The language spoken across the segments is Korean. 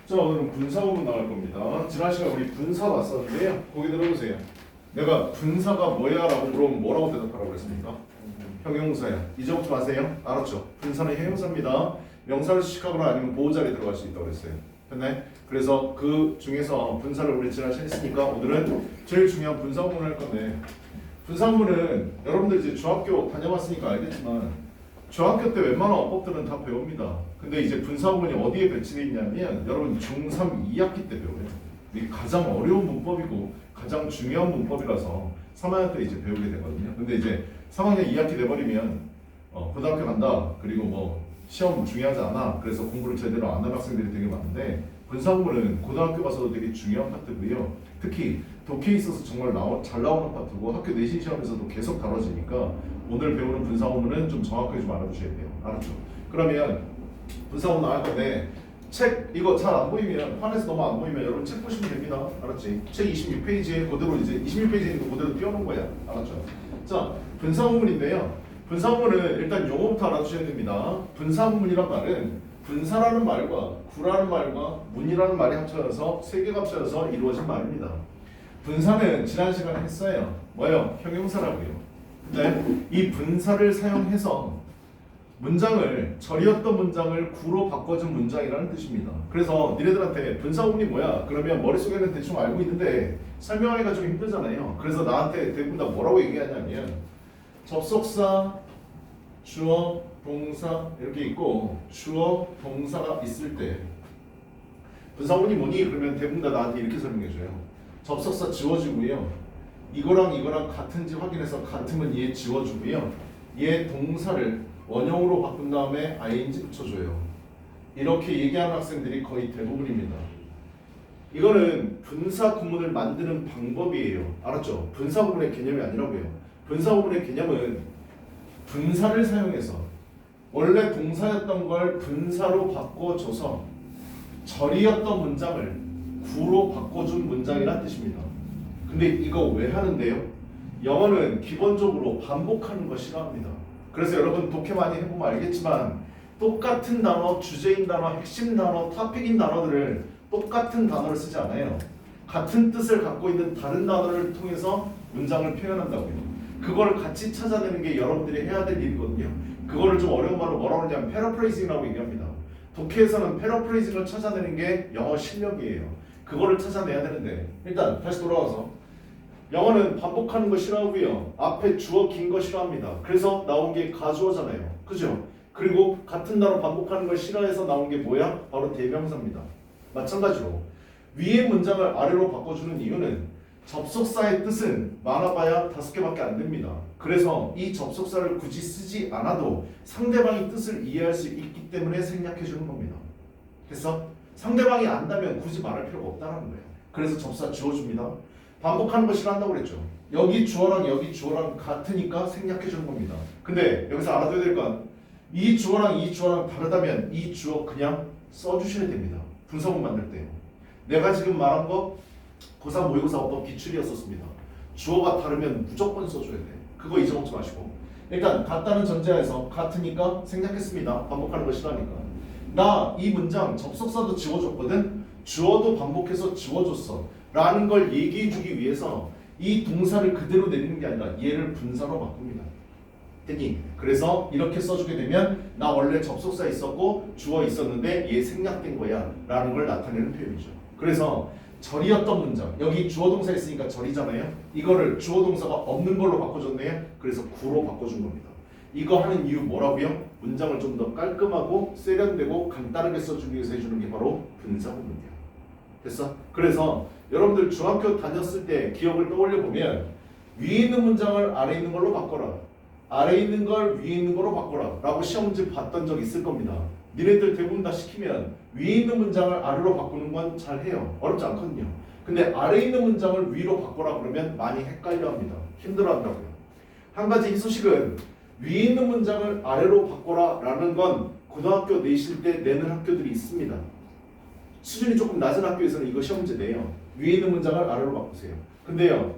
자, 오늘은 분사 부분 나갈 겁니다. 지난 시간 우리 분사 봤었는데요. 거기 들어보세요. 내가 분사가 뭐야? 라고 물어보면 뭐라고 대답하라고 그랬습니까? 형용사야. 잊어먹지 마세요. 알았죠? 분사는 형용사입니다. 명사를 수식하거나 아니면 보호자리에 들어갈 수 있다고 그랬어요. 됐네? 그래서 그 중에서 분사를 우리 지난 시간 했으니까 오늘은 제일 중요한 분사 부분을 할 건데, 분사 부분은 여러분들 이제 중학교 다녀봤으니까 알겠지만 중학교 때 웬만한 어법들은 다 배웁니다. 근데 이제 분사 부분이 어디에 배치되어 있냐면 여러분 중3 2학기 때 배워요. 이게 가장 어려운 문법이고 가장 중요한 문법이라서 3학년 때 이제 배우게 되거든요. 근데 이제 3학년 2학기 돼버리면 고등학교 간다. 그리고 뭐 시험 중요하지 않아. 그래서 공부를 제대로 안 하는 학생들이 되게 많은데 분사 부분은 고등학교 가서도 되게 중요한 파트고요. 특히 독해에 있어서 정말 잘 나오는 파트고 학교 내신 시험에서도 계속 다뤄지니까 오늘 배우는 분사 부분은 좀 정확하게 좀 알아두셔야 돼요. 알았죠? 그러면 분사 부분 나갈 건데 책 이거 잘 안 보이면 판에서 너무 안 보이면 여러분 책 보시면 됩니다. 알았지? 책 26페이지에 그대로 이제 26페이지에 있는 거 그대로 띄워놓은 거야. 알았죠? 자, 분사 부분인데요. 분사 부분은 일단 용어부터 알아두셔야 됩니다. 분사 부분이란 말은 분사라는 말과 구라는 말과 문이라는 말이 합쳐져서 세 개가 합쳐져서 이루어진 말입니다. 분사는 지난 시간에 했어요. 뭐요? 형용사라고요. 근데 이 분사를 사용해서 문장을 절이었던 문장을 구로 바꿔준 문장이라는 뜻입니다. 그래서 니네들한테 분사 부분이 뭐야? 그러면 머릿속에는 대충 알고 있는데 설명하기가 좀 힘들잖아요. 그래서 나한테 대부분 다 뭐라고 얘기하냐면 접속사, 주어, 동사 이렇게 있고 주어, 동사가 있을 때 분사 부분이 뭐니? 그러면 대부분 다 나한테 이렇게 설명해줘요. 접속사 지워주고요. 이거랑 이거랑 같은지 확인해서 같으면 얘 지워주고요. 얘 동사를 원형으로 바꾼 다음에 ing 붙여줘요. 이렇게 얘기하는 학생들이 거의 대부분입니다. 이거는 분사 구문을 만드는 방법이에요. 알았죠? 분사 구문의 개념이 아니라고요. 분사 구문의 개념은 분사를 사용해서 원래 동사였던 걸 분사로 바꿔줘서 절이었던 문장을 구로 바꿔준 문장이란 뜻입니다. 근데 이거 왜 하는데요? 영어는 기본적으로 반복하는 거 싫어합니다. 그래서 여러분 독해 많이 해보면 알겠지만 똑같은 단어, 주제인 단어, 핵심 단어, 토픽인 단어들을 똑같은 단어를 쓰지 않아요. 같은 뜻을 갖고 있는 다른 단어를 통해서 문장을 표현한다고요. 그걸 같이 찾아내는 게 여러분들이 해야 될 일이거든요. 그거를 좀 어려운 말로 뭐라고 하냐면 패러프레이징이라고 얘기합니다. 독해에서는 패러프레이징을 찾아내는 게 영어 실력이에요. 그거를 찾아내야 되는데 일단 다시 돌아와서 영어는 반복하는 거 싫어하고요. 앞에 주어 긴 거 싫어합니다. 그래서 나온 게 가주어잖아요. 그죠? 그리고 같은 단어 반복하는 걸 싫어해서 나온 게 뭐야? 바로 대명사입니다. 마찬가지로 위의 문장을 아래로 바꿔주는 이유는 접속사의 뜻은 많아봐야 5개밖에 안 됩니다. 그래서 이 접속사를 굳이 쓰지 않아도 상대방의 뜻을 이해할 수 있기 때문에 생략해 주는 겁니다. 됐어? 상대방이 안다면 굳이 말할 필요가 없다는 거예요. 그래서 접사 지워줍니다. 반복하는 거 싫어한다고 그랬죠. 여기 주어랑 여기 주어랑 같으니까 생략해 주는 겁니다. 근데 여기서 알아둬야 될 건 이 주어랑 이 주어랑 다르다면 이 주어 그냥 써주셔야 됩니다. 분사문 만들 때 내가 지금 말한 거 고3 모의고사어법 기출이었었습니다. 주어가 다르면 무조건 써줘야 돼. 그거 잊어먹지 마시고 일단 같다는 전제하에서 같으니까 생략했습니다. 반복하는 거 싫어하니까. 나 이 문장 접속사도 지워줬거든. 주어도 반복해서 지워줬어 라는 걸 얘기해주기 위해서 이 동사를 그대로 내리는 게 아니라 얘를 분사로 바꿉니다. 됐니? 그래서 이렇게 써주게 되면 나 원래 접속사 있었고 주어 있었는데 얘 생략된 거야 라는 걸 나타내는 표현이죠. 그래서 절이었던 문장, 여기 주어 동사 있으니까 절이잖아요. 이거를 주어 동사가 없는 걸로 바꿔줬네요. 그래서 구로 바꿔준 겁니다. 이거 하는 이유 뭐라고요? 문장을 좀 더 깔끔하고 세련되고 간단하게 써주기 위해서 해주는 게 바로 분사 부분이에요. 됐어? 그래서 여러분들 중학교 다녔을 때 기억을 떠올려 보면 위에 있는 문장을 아래 있는 걸로 바꿔라, 아래 있는 걸 위에 있는 걸로 바꿔라 라고 시험 문제 봤던 적 있을 겁니다. 니네들 대부분 다 시키면 위에 있는 문장을 아래로 바꾸는 건 잘해요. 어렵지 않거든요. 근데 아래 있는 문장을 위로 바꿔라 그러면 많이 헷갈려 합니다. 힘들어 한다고요. 한 가지 이 소식은 위에 있는 문장을 아래로 바꿔라 라는 건 고등학교 내실 때 내는 학교들이 있습니다. 수준이 조금 낮은 학교에서는 이거 시험 문제 내요. 위에 있는 문장을 아래로 바꾸세요. 근데요,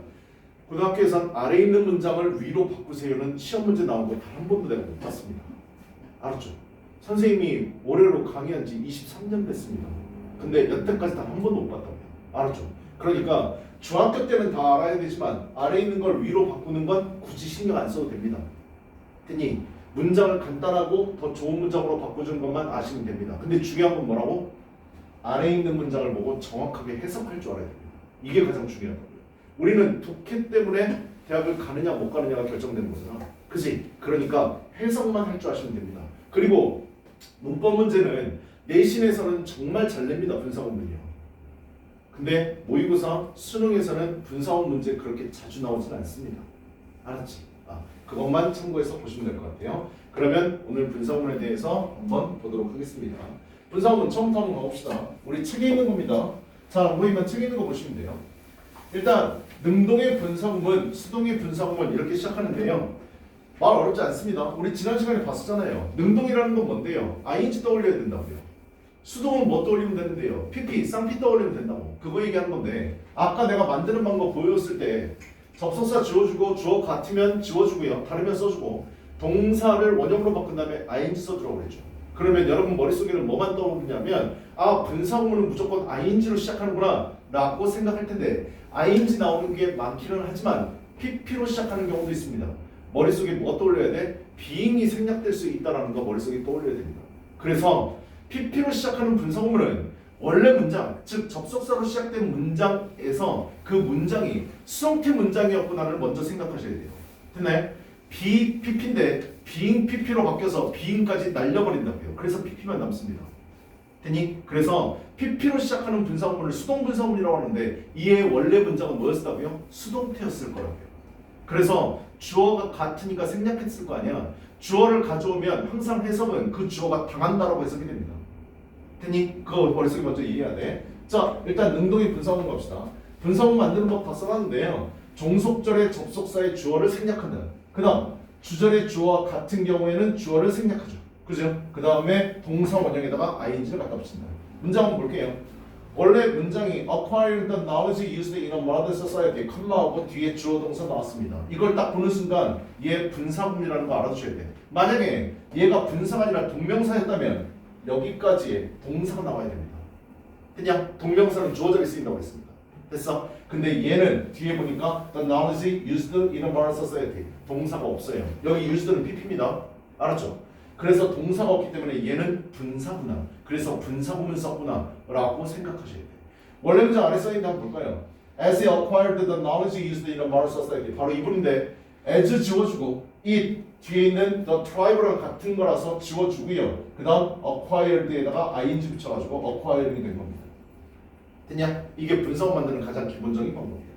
고등학교에선 아래에 있는 문장을 위로 바꾸세요는 시험 문제 나온 거 단 한 번도 내가 못 봤습니다. 알았죠? 선생님이 올해로 강의한 지 23년 됐습니다. 근데 여태까지 단 한 번도 못 봤다고요. 알았죠? 그러니까 중학교 때는 다 알아야 되지만 아래에 있는 걸 위로 바꾸는 건 굳이 신경 안 써도 됩니다. 됐니? 문장을 간단하고 더 좋은 문장으로 바꿔주는 것만 아시면 됩니다. 근데 중요한 건 뭐라고? 아래에 있는 문장을 보고 정확하게 해석할 줄 알아야 됩니다. 이게 가장 중요하다고요. 우리는 독해 때문에 대학을 가느냐 못 가느냐가 결정되는 거잖아. 그치? 그러니까 해석만 할 줄 아시면 됩니다. 그리고 문법 문제는 내신에서는 정말 잘 냅니다. 분사원 문제요. 근데 모의고사, 수능에서는 분사원 문제 그렇게 자주 나오진 않습니다. 알았지? 그것만 참고해서 보시면 될 것 같아요. 그러면 오늘 분사원에 대해서 한번 보도록 하겠습니다. 분사원 처음부터 한번 가봅시다. 우리 책에 있는 겁니다. 자, 안 보이면 책에 있는 거 보시면 돼요. 일단 능동의 분사구문, 수동의 분사구문 이렇게 시작하는데요. 말 어렵지 않습니다. 우리 지난 시간에 봤었잖아요. 능동이라는 건 뭔데요? ing 떠올려야 된다고요. 수동은 뭐 떠올리면 되는데요? pp, 쌍피 떠올리면 된다고. 그거 얘기하는 건데 아까 내가 만드는 방법 보여줬을 때 접속사 지워주고 주어 같으면 지워주고요. 다르면 써주고 동사를 원형으로 바꾼 다음에 ing 써주라고 그랬죠. 그러면 여러분 머릿속에는 뭐만 떠오르냐면 분사구문은 무조건 ing로 시작하는구나 라고 생각할 텐데 ing 나오는 게 많기는 하지만 pp로 시작하는 경우도 있습니다. 머릿속에 뭐 떠올려야 돼? being이 생략될 수 있다는 거 머릿속에 떠올려야 됩니다. 그래서 pp로 시작하는 분사구문은 원래 문장, 즉 접속사로 시작된 문장에서 그 문장이 수동태 문장이었구나를 먼저 생각하셔야 돼요. 됐나요? be pp인데 being pp로 바뀌어서 being까지 날려버린다고요. 그래서 pp만 남습니다. 됐니? 그래서 pp로 시작하는 분사구문을 수동 분사구문이라고 하는데 이의 원래 문장은 뭐였다고요? 수동태였을 거라고요. 그래서 주어가 같으니까 생략했을 거 아니야. 주어를 가져오면 항상 해석은 그 주어가 당한다라고 해석이 됩니다. 됐니? 그거 머릿속에 먼저 이해해야 돼. 자, 일단 능동의 분사구문 갑시다. 분사구문 만드는 법 다 써놨는데요. 종속절의 접속사의 주어를 생략한다. 그 다음 주절의 주어와 같은 경우에는 주어를 생략하죠. 그죠? 그 다음에 동사 원형에다가 ing를 갖다 붙인다. 문장 한번 볼게요. 원래 문장이 acquire the knowledge used in a modern society 컴마하고 뒤에 주어 동사 나왔습니다. 이걸 딱 보는 순간 얘 분사구문이라는 거 알아두셔야 돼. 만약에 얘가 분사가 아니라 동명사였다면 여기까지의 동사가 나와야 됩니다. 그냥 동명사는 주어 자리에 쓰인다고 했습니다. 됐어? 근데 얘는 뒤에 보니까 the knowledge used in a modern society 동사가 없어요. 여기 used는 pp입니다. 알았죠? 그래서 동사가 없기 때문에 얘는 분사구나. 그래서 분사구문 썼구나 라고 생각하셔야 돼요. 원래 문장 아래 써있는 거 한번 볼까요? As he acquired the knowledge used in a modern society 바로 이 부분인데 as 지워주고 it 뒤에 있는 the tribe랑 같은 거라서 지워주고요. 그 다음 acquired에다가 ing 붙여가지고 acquired이 된 겁니다. 됐냐? 이게 분사구문 만드는 가장 기본적인 방법이에요.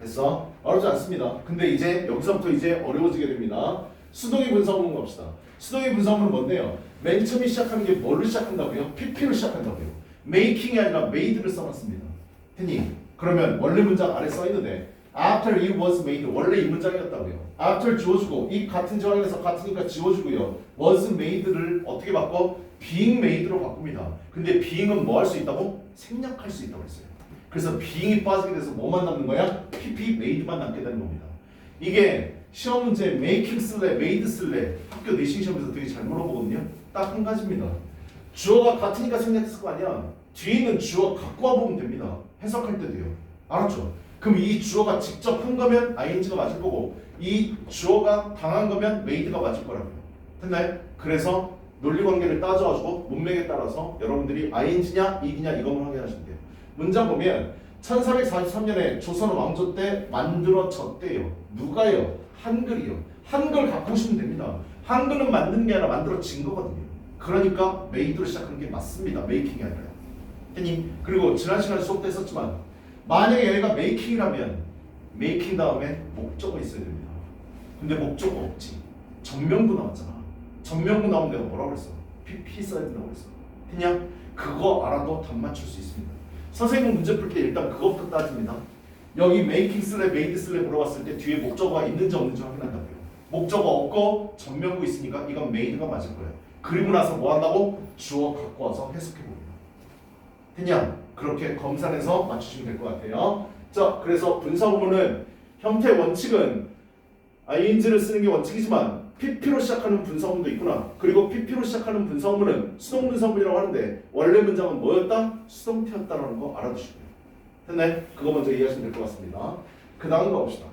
됐어? 어렵지 않습니다. 근데 이제 여기서부터 이제 어려워지게 됩니다. 수동의 분사구문 갑시다. 수동의 분사구문은 뭔데요? 맨 처음에 시작하는 게 뭘로 시작한다고요? pp로 시작한다고요. making이 아니라 made를 써놨습니다. 됐니? 그러면 원래 문장 아래 써있는데 after it was made 원래 이 문장이었다고요. after 지워주고 이 같은 정황에서 같으니까 지워주고요. was made를 어떻게 바꿔? being made로 바꿉니다. 근데 being은 뭐 할 수 있다고? 생략할 수 있다고 했어요. 그래서 being이 빠지게 돼서 뭐만 남는 거야? pp made만 남게 되는 겁니다. 이게 시험 문제 making 쓸래, made 쓸래 학교 내신 시험에서 되게 잘 물어보거든요. 딱 한 가지입니다. 주어가 같으니까 생략했을 거 아니야. 뒤에 있는 주어 갖고 와보면 됩니다. 해석할 때도요. 알았죠? 그럼 이 주어가 직접 한 거면 ing가 맞을 거고 이 주어가 당한 거면 made가 맞을 거라고요. 됐나요? 그래서 논리관계를 따져가지고 문맥에 따라서 여러분들이 ing냐 it냐 이것만 확인하시면 돼요. 문장 보면 1443년에 조선 왕조 때 만들어졌대요. 누가요? 한글이요. 한글 갖고 오시면 됩니다. 한글은 만드는 게 아니라 만들어진 거거든요. 그러니까 made로 시작하는 게 맞습니다. making이 아니라요. 했니? 그리고 지난 시간에 수업 때 했었지만 만약에 얘가 making이라면 making 다음에 목적어 있어야 됩니다. 근데 목적어 없지. 전명구 나왔잖아. 전명구 나오면 내가 뭐라고 그랬어? pp 써야 된다고 그랬어. 했냐? 그거 알아도 답 맞출 수 있습니다. 선생님 문제 풀 때 일단 그것부터 따집니다. 여기 making 쓸래, made 쓸래 물어봤을 때 뒤에 목적어가 있는지 없는지 확인한다고요. 목적어 없고 전명구 있으니까 이건 made가 맞을 거예요. 그리고 나서 뭐 한다고? 주어 갖고 와서 해석해 봅니다. 됐냐? 그렇게 검산해서 맞추시면 될 것 같아요. 자, 그래서 분사구문은 형태 원칙은 ing를 쓰는 게 원칙이지만 PP로 시작하는 분사구문도 있구나. 그리고 PP로 시작하는 분사구문은 수동분사구문이라고 하는데 원래 문장은 뭐였다? 수동태였다라는 거 알아두시고요. 됐네? 그거 먼저 이해하시면 될 것 같습니다. 그 다음 가봅시다.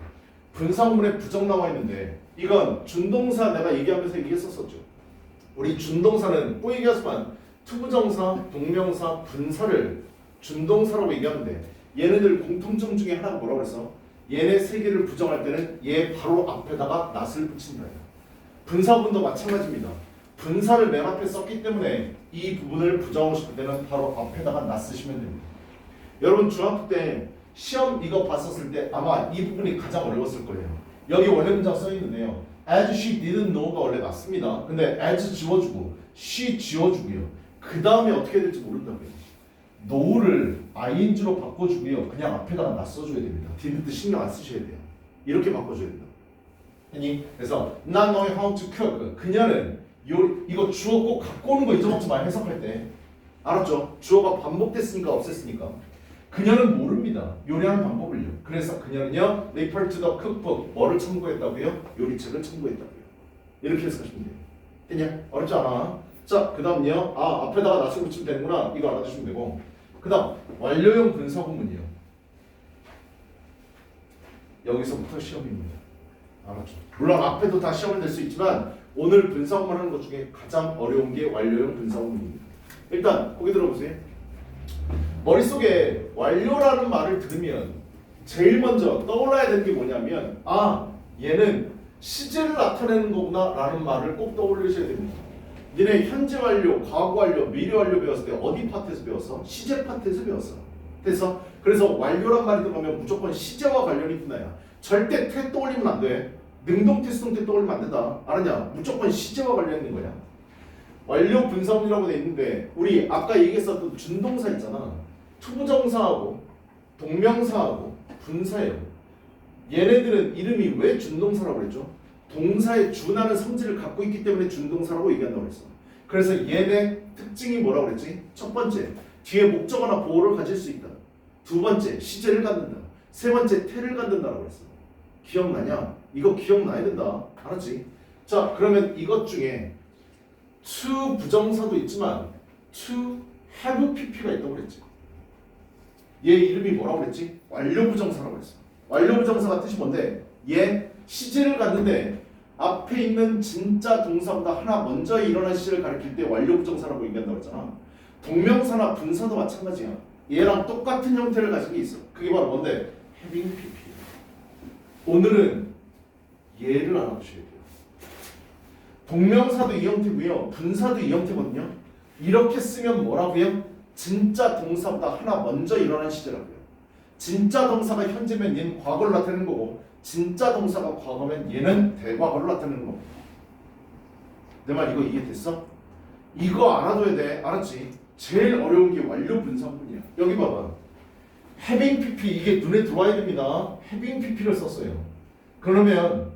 분사구문에 부정 나와 있는데 이건 준동사 내가 얘기하면서 얘기했었었죠. 우리 준동사는 또 얘기하지만 투부정사, 동명사, 분사를 준동사라고 얘기하는데 얘네들 공통점 중에 하나가 뭐라고 했어? 얘네 세 개를 부정할 때는 얘 바로 앞에다가 낫을 붙인다. 분사구문도 마찬가지입니다. 분사를 맨 앞에 썼기 때문에 이 부분을 부정하고 싶을 때는 바로 앞에다가 낫 쓰시면 됩니다. 여러분 중학교 때 시험 이거 봤었을 때 아마 이 부분이 가장 어려웠을 거예요. 여기 원래 문장 써 있는데요. As she didn't know가 원래 맞습니다. 근데 as 지워주고 she 지워주고요. 그 다음에 어떻게 될지 모른다고요. know를 ing로 바꿔주고요. 그냥 앞에다가 낫 써줘야 됩니다. didn't 신경 안 쓰셔야 돼요. 이렇게 바꿔줘야 된다. 아니 그래서 not knowing how to cook. 그녀는 이거 주어 꼭 갖고 오는 거 잊어먹지 마. 해석할 때 알았죠? 주어가 반복됐으니까 없앴으니까 그녀는 모릅니다. 요리하는 방법을요. 그래서 그녀는요 refer to the cookbook. 뭐를 참고했다고요? 요리책을 참고했다고요. 이렇게 해석하시면 돼요. 됐냐? 어렵지 않아. 자, 그 다음요. 아, 앞에다가 낫을 붙이면 되는구나. 이거 알아두시면 되고. 그 다음 완료형 분사구문이요. 여기서부터 시험입니다. 알았죠? 물론 앞에도 다 시험을 낼 수 있지만 오늘 분사구문 하는 것 중에 가장 어려운 게 완료형 분사구문입니다. 일단 거기 들어보세요. 머릿속에 완료라는 말을 들으면 제일 먼저 떠올라야 되는 게 뭐냐면 아, 얘는 시제를 나타내는 거구나 라는 말을 꼭 떠올리셔야 됩니다. 니네 현재 완료, 과거 완료, 미래 완료 배웠을 때 어디 파트에서 배웠어? 시제 파트에서 배웠어. 그래서 완료란 말이 들어가면 무조건 시제와 관련이 있나야. 절대 태 떠올리면 안 돼. 능동태, 수동태 떠올리면 안 된다. 알았냐? 무조건 시제와 관련 있는 거야. 완료 분사문이라고 돼 있는데 우리 아까 얘기했었던 준동사 있잖아. 투부정사하고 동명사하고 분사예요. 얘네들은 이름이 왜 준동사라고 그랬죠? 동사에 준하는 성질을 갖고 있기 때문에 준동사라고 얘기한다고 그랬어. 그래서 얘네 특징이 뭐라고 그랬지? 첫 번째, 뒤에 목적어나 보호를 가질 수 있다. 두 번째, 시제를 갖는다. 세 번째, 태를 갖는다라고 그랬어. 기억나냐? 이거 기억나야 된다. 알았지? 자, 그러면 이것 중에 to 부정사도 있지만 to have pp가 있다고 그랬지. 얘 이름이 뭐라고 그랬지? 완료 부정사라고 그랬어. 완료 부정사가 뜻이 뭔데? 얘 시제를 갖는데 앞에 있는 진짜 동사보다 하나 먼저 일어난 시제를 가리킬 때 완료 부정사라고 얘기한다고 했잖아. 동명사나 분사도 마찬가지야. 얘랑 똑같은 형태를 가진 게 있어. 그게 바로 뭔데? having pp. 오늘은 얘를 알아두셔야 돼요. 동명사도 이 형태고요. 분사도 이 형태거든요. 이렇게 쓰면 뭐라고요? 진짜 동사보다 하나 먼저 일어난 시제라고요. 진짜 동사가 현재면 얘는 과거를 나타내는 거고 진짜 동사가 과거면 얘는 대과거를 나타내는 겁니다. 내 말 이거 이해됐어? 이거 알아둬야 돼. 알았지? 제일 어려운 게 완료 분사문이야. 여기 봐봐. having pp 이게 눈에 들어와야 됩니다. having pp를 썼어요. 그러면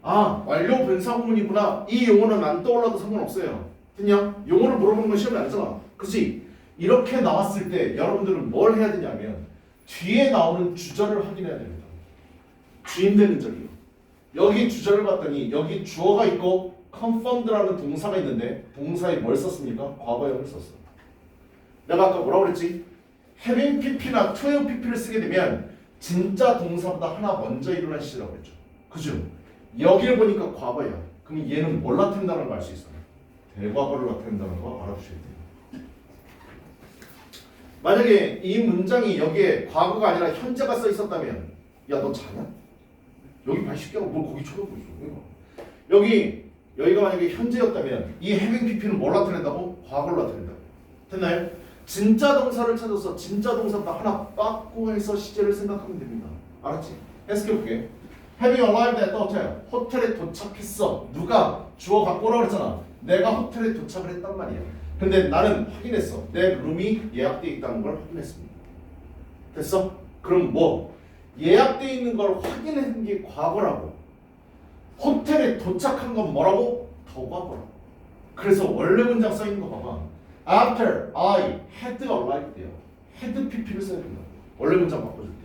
아, 완료 분사구문이구나. 이 용어는 안 떠올라도 상관없어요. 됐냐? 용어를 물어보는 건 시험에 아니잖아. 그치? 이렇게 나왔을 때 여러분들은 뭘 해야 되냐면 뒤에 나오는 주절을 확인해야 됩니다. 주인되는 절이요. 여기 주절을 봤더니 여기 주어가 있고 confirmed라는 동사가 있는데 동사에 뭘 썼습니까? 과거형을 썼어. 내가 아까 뭐라고 그랬지? having pp나 to have pp를 쓰게 되면 진짜 동사보다 하나 먼저 일어난 시제라고 했죠. 그죠? 여기를 보니까 과거야. 그럼 얘는 뭘 나타낸다는 걸 알 수 있어요. 대과거를 나타낸다는 거 알아두셔야 돼요. 만약에 이 문장이 여기에 과거가 아니라 현재가 써 있었다면 야, 너 자냐? 여기 발 쉽게가 뭘 거기 쳐다보고 있어. 여기가 만약에 현재였다면 이 having pp는 뭘 나타낸다고? 과거를 나타낸다고. 됐나요? 진짜 동사를 찾아서 진짜 동사보다 하나 빠꾸 해서 시제를 생각하면 됩니다. 알았지? 해석해볼게. Having arrived at the hotel. 호텔에 도착했어. 누가? 주어 갖고 오라고 그랬잖아. 내가 호텔에 도착을 했단 말이야. 근데 나는 확인했어. 내 룸이 예약되어 있다는 걸 확인했습니다. 됐어? 그럼 뭐? 예약되어 있는 걸 확인한 게 과거라고. 호텔에 도착한 건 뭐라고? 더 과거라고. 그래서 원래 문장 써 있는 거 봐봐. After I had arrived there. had pp를 써야 된다. 원래 문장 바꿔줄게.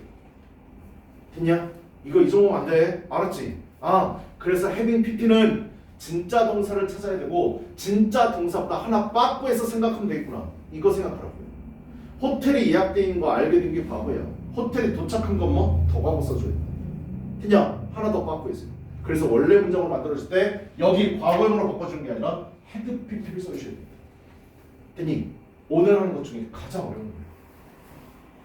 됐냐? 이거 잊어먹으면 안 돼. 알았지? 아, 그래서 having pp는 진짜 동사를 찾아야 되고 진짜 동사보다 하나 빠꾸해서 생각하면 되겠구나. 이거 생각하라고요. 호텔이 예약돼 있는 거 알게 된 게 바보야. 호텔에 도착한 건 뭐? 더 과거 써줘야 돼. 그냥 하나 더 빠꾸해서. 그래서 원래 문장으로 만들어질 때 여기 과거형으로 바꿔주는 게 아니라 had pp를 써주셔야 돼요. 됐니? 오늘 하는 것 중에 가장 어려운 거예요.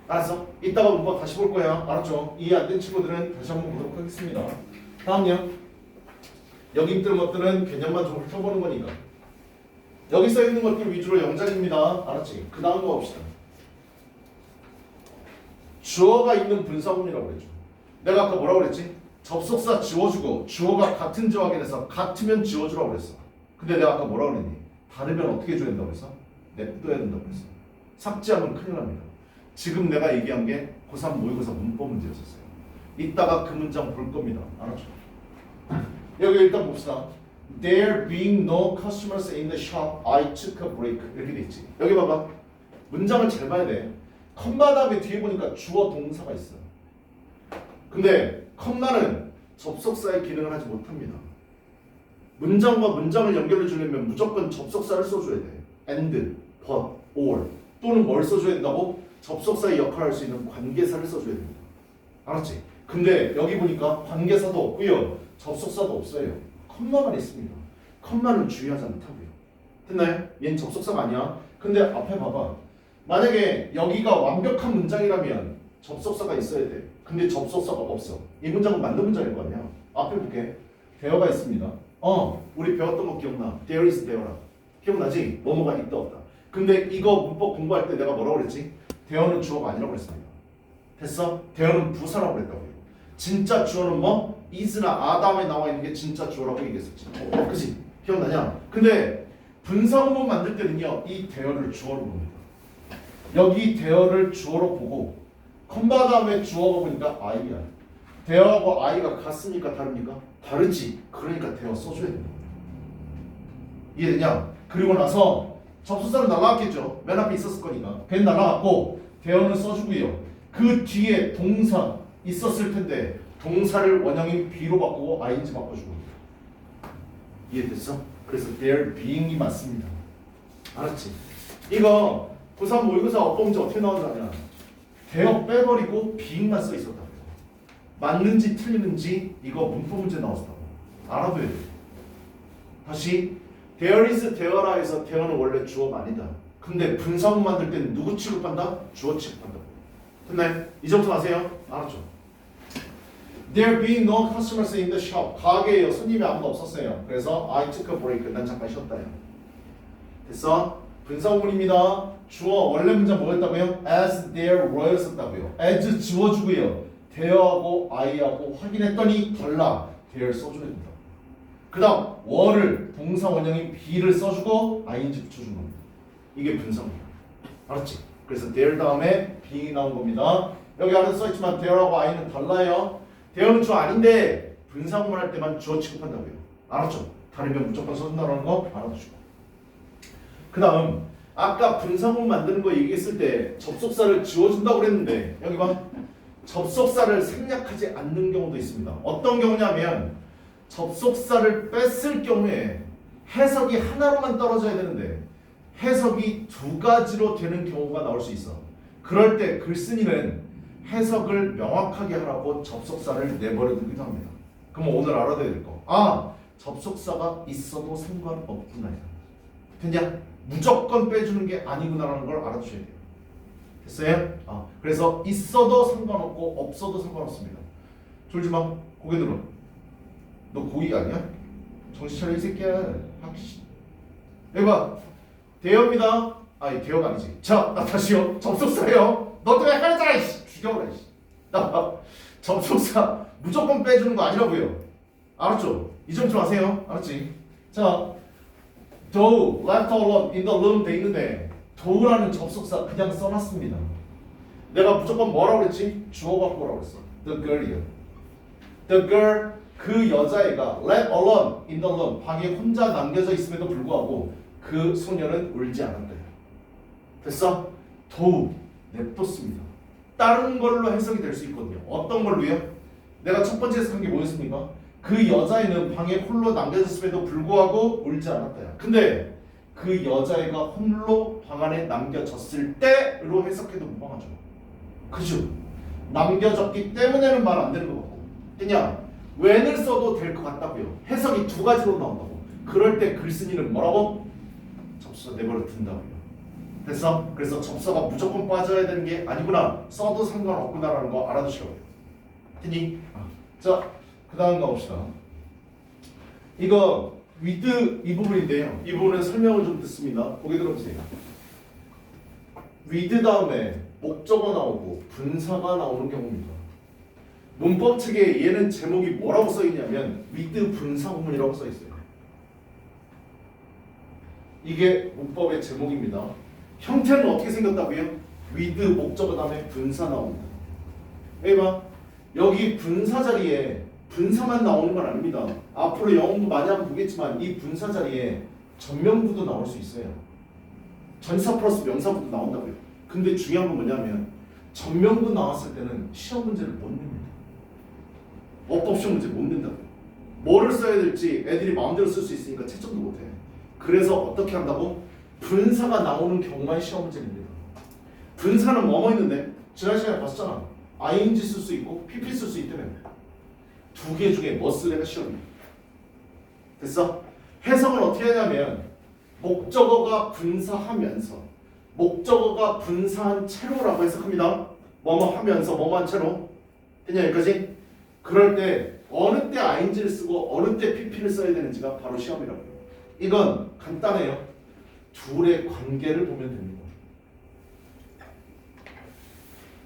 알았어? 이따가 문법 다시 볼 거야. 알았죠? 이해 안 된 친구들은 다시 한번 보도록 하겠습니다. 다음요. 여기 있는 것들은 개념만 좀 훑어보는 거니까. 여기 써있는 것들 위주로 영작입니다. 알았지? 그 다음 거 봅시다. 주어가 있는 분사구문이라고 그랬죠. 내가 아까 뭐라고 그랬지? 접속사 지워주고 주어가 같은 주 확인해서 같으면 지워주라고 그랬어. 근데 내가 아까 뭐라고 그랬니? 다르면 어떻게 해줘야 된다고 그랬어? 냅둬야 된다고 그랬어. 삭제하면 큰일 납니다. 지금 내가 얘기한 게 고3 모의고사 문법 문제였었어요. 이따가 그 문장 볼 겁니다. 알았죠? 여기 일단 봅시다. There being no customers in the shop, I took a break. 이렇게 돼 있지. 여기 봐봐. 문장을 잘 봐야 돼. 컴마 다음에 뒤에 보니까 주어 동사가 있어. 근데 컴마는 접속사의 기능을 하지 못합니다. 문장과 문장을 연결해 주려면 무조건 접속사를 써줘야 돼. and, but, or 또는 뭘 써줘야 된다고? 접속사의 역할을 할 수 있는 관계사를 써줘야 됩니다. 알았지? 근데 여기 보니까 관계사도 없고요. 접속사도 없어요. 컴마만 있습니다. 컴마는 주의하지 않다고요. 됐나요? 얘는 접속사가 아니야. 근데 앞에 봐봐. 만약에 여기가 완벽한 문장이라면 접속사가 있어야 돼. 근데 접속사가 없어. 이 문장은 만든 문장일 거 아니야. 앞에 볼게. there가 있습니다. 우리 배웠던 거 기억나? there is there라. 기억나지? 뭐뭐가 있다 없다. 근데 이거 문법 공부할 때 내가 뭐라고 그랬지? there는 주어가 아니라고 그랬습니다. 됐어? there는 부사라고 그랬다고요. 진짜 주어는 뭐? is나 are 다음에 나와 있는 게 진짜 주어라고 얘기했었지. 그치? 기억나냐? 근데 분사구문 만들 때는요. 이 there를 주어로 봅니다. 여기 there를 주어로 보고 컴마 다음에 주어가 보니까 I야. there하고 I가 같습니까? 다릅니까? 다르지. 그러니까 there 써줘야 됩니다. 이해되냐? 그리고 나서 접속사는 날라갔겠죠. 맨 앞에 있었을 거니까. 걔는 날라갔고 there는 써주고요. 그 뒤에 동사 있었을 텐데 동사를 원형인 be로 바꾸고 ing 바꿔주고. 이해됐어? 그래서 there being이 맞습니다. 알았지? 이거 고3 모의고사 어법문제 어떻게 나오냐면 대어 빼버리고 being만 써 있었다고요. 맞는지 틀리는지 이거 문법 문제 나왔다고. 알아둬야 돼. 다시 there is there라 해서 there는 원래 주어가 아니다. 근데 분사문 만들 때는 누구 취급한다? 주어 취급한다. 됐나요? 이제부터 아세요? 알았죠? There being no customers in the shop. 가게에요. 손님이 아무도 없었어요. 그래서 I took a break. 난 잠깐 쉬었다요. 됐어? 분사구문입니다. 주어 원래 문장 뭐였다고요? As there were였었다고요. as 지워주고요. there하고 I하고 확인했더니 달라. there 써줘야 된다. 그 다음 were를 동사 원형인 be를 써주고 ing 붙여준 겁니다. 이게 분사구문이야. 알았지? 그래서 there 다음에 being이 나온 겁니다. 여기 아래도 써있지만 there하고 I는 달라요. there는 주어 아닌데 분사구문 할 때만 주어 취급한다고요. 알았죠? 다르면 무조건 써준다는 거 알아두시고. 그 다음 아까 분사구문 만드는 거 얘기했을 때 접속사를 지워준다고 그랬는데 여기 봐. 접속사를 생략하지 않는 경우도 있습니다. 어떤 경우냐면 접속사를 뺐을 경우에 해석이 하나로만 떨어져야 되는데 해석이 두 가지로 되는 경우가 나올 수 있어. 그럴 때 글쓴이는 해석을 명확하게 하라고 접속사를 내버려 두기도 합니다. 그럼 오늘 알아둬야 될 거. 접속사가 있어도 상관없구나. 됐냐? 무조건 빼주는 게 아니구나라는 걸 알아두셔야 돼요. 됐어요? 그래서 있어도 상관없고 없어도 상관없습니다. 졸지 마. 고개 들어. 너 고기 아니야? 정신 차려 이 새끼야. 여기 봐. 대여입니다. 대여가 아니지. 자, 나 다시요. 접속사예요. 너 때문에 헷갈렸잖아. 죽여버려. 나 접속사 무조건 빼주는 거 아니라고요. 알았죠? 이 점 좀 아세요. 알았지? 자, though left alone in the room 돼 있는데 though라는 접속사 그냥 써놨습니다. 내가 무조건 뭐라고 그랬지? 주어 갖고 오라고 그랬어. The girl이요. The girl 그 여자애가 let alone in the room 방에 혼자 남겨져 있음에도 불구하고 그 소녀는 울지 않았대요. 됐어? though 냅뒀습니다. 다른 걸로 해석이 될 수 있거든요. 어떤 걸로요? 내가 첫 번째 해석한 게 뭐였습니까? 그 여자애는 방에 홀로 남겨졌음에도 불구하고 울지 않았다요. 근데 그 여자애가 홀로 방 안에 남겨졌을 때로 해석해도 무방하죠. 그죠? 남겨졌기 때문에는 말 안 되는 것 같고, 그냥 when을 써도 될 것 같다고요. 해석이 두 가지로 나온다고. 그럴 때 글쓴이는 뭐라고? 접수사 내버려 둔다고요. 됐어? 그래서 접수가 무조건 빠져야 되는 게 아니구나, 써도 상관없구나라는 거 알아두시라고요. 됐니? 자, 그 다음 가봅시다. 이거 with 이 부분인데요. 이 부분은 설명을 좀 듣습니다. 보기 들어보세요. with 다음에 목적어 나오고 분사가 나오는 경우입니다. 문법 책에 얘는 제목이 뭐라고 써있냐면 with 분사 구문이라고 써있어요. 이게 문법의 제목입니다. 형태는 어떻게 생겼다고요? with 목적어 다음에 분사 나옵니다. 봐, 여기 분사 자리에 분사만 나오는 건 아닙니다. 앞으로 영어 공부 많이 하면 보겠지만 이 분사 자리에 전명부도 나올 수 있어요. 전사 플러스 명사부도 나온다고요. 근데 중요한 건 뭐냐면 전명부 나왔을 때는 시험 문제를 못 냅니다. 어법 시험 문제 못 낸다고요. 뭐를 써야 될지 애들이 마음대로 쓸 수 있으니까 채점도 못해. 그래서 어떻게 한다고? 분사가 나오는 경우만 시험 문제 냅니다. 분사는 뭐뭐 있는데 지난 시간에 봤었잖아. ing 쓸 수 있고 pp 쓸 수 있다며. 두 개 중에 뭐 쓰래가 시험이야. 됐어? 해석은 어떻게 하냐면 목적어가 분사하면서 목적어가 분사한 채로라고 해석합니다. 뭐뭐 하면서 뭐뭐 한 채로. 됐냐 여기까지? 그럴 때 어느 때 ing를 쓰고 어느 때 pp를 써야 되는지가 바로 시험이라고요. 이건 간단해요. 둘의 관계를 보면 됩니다.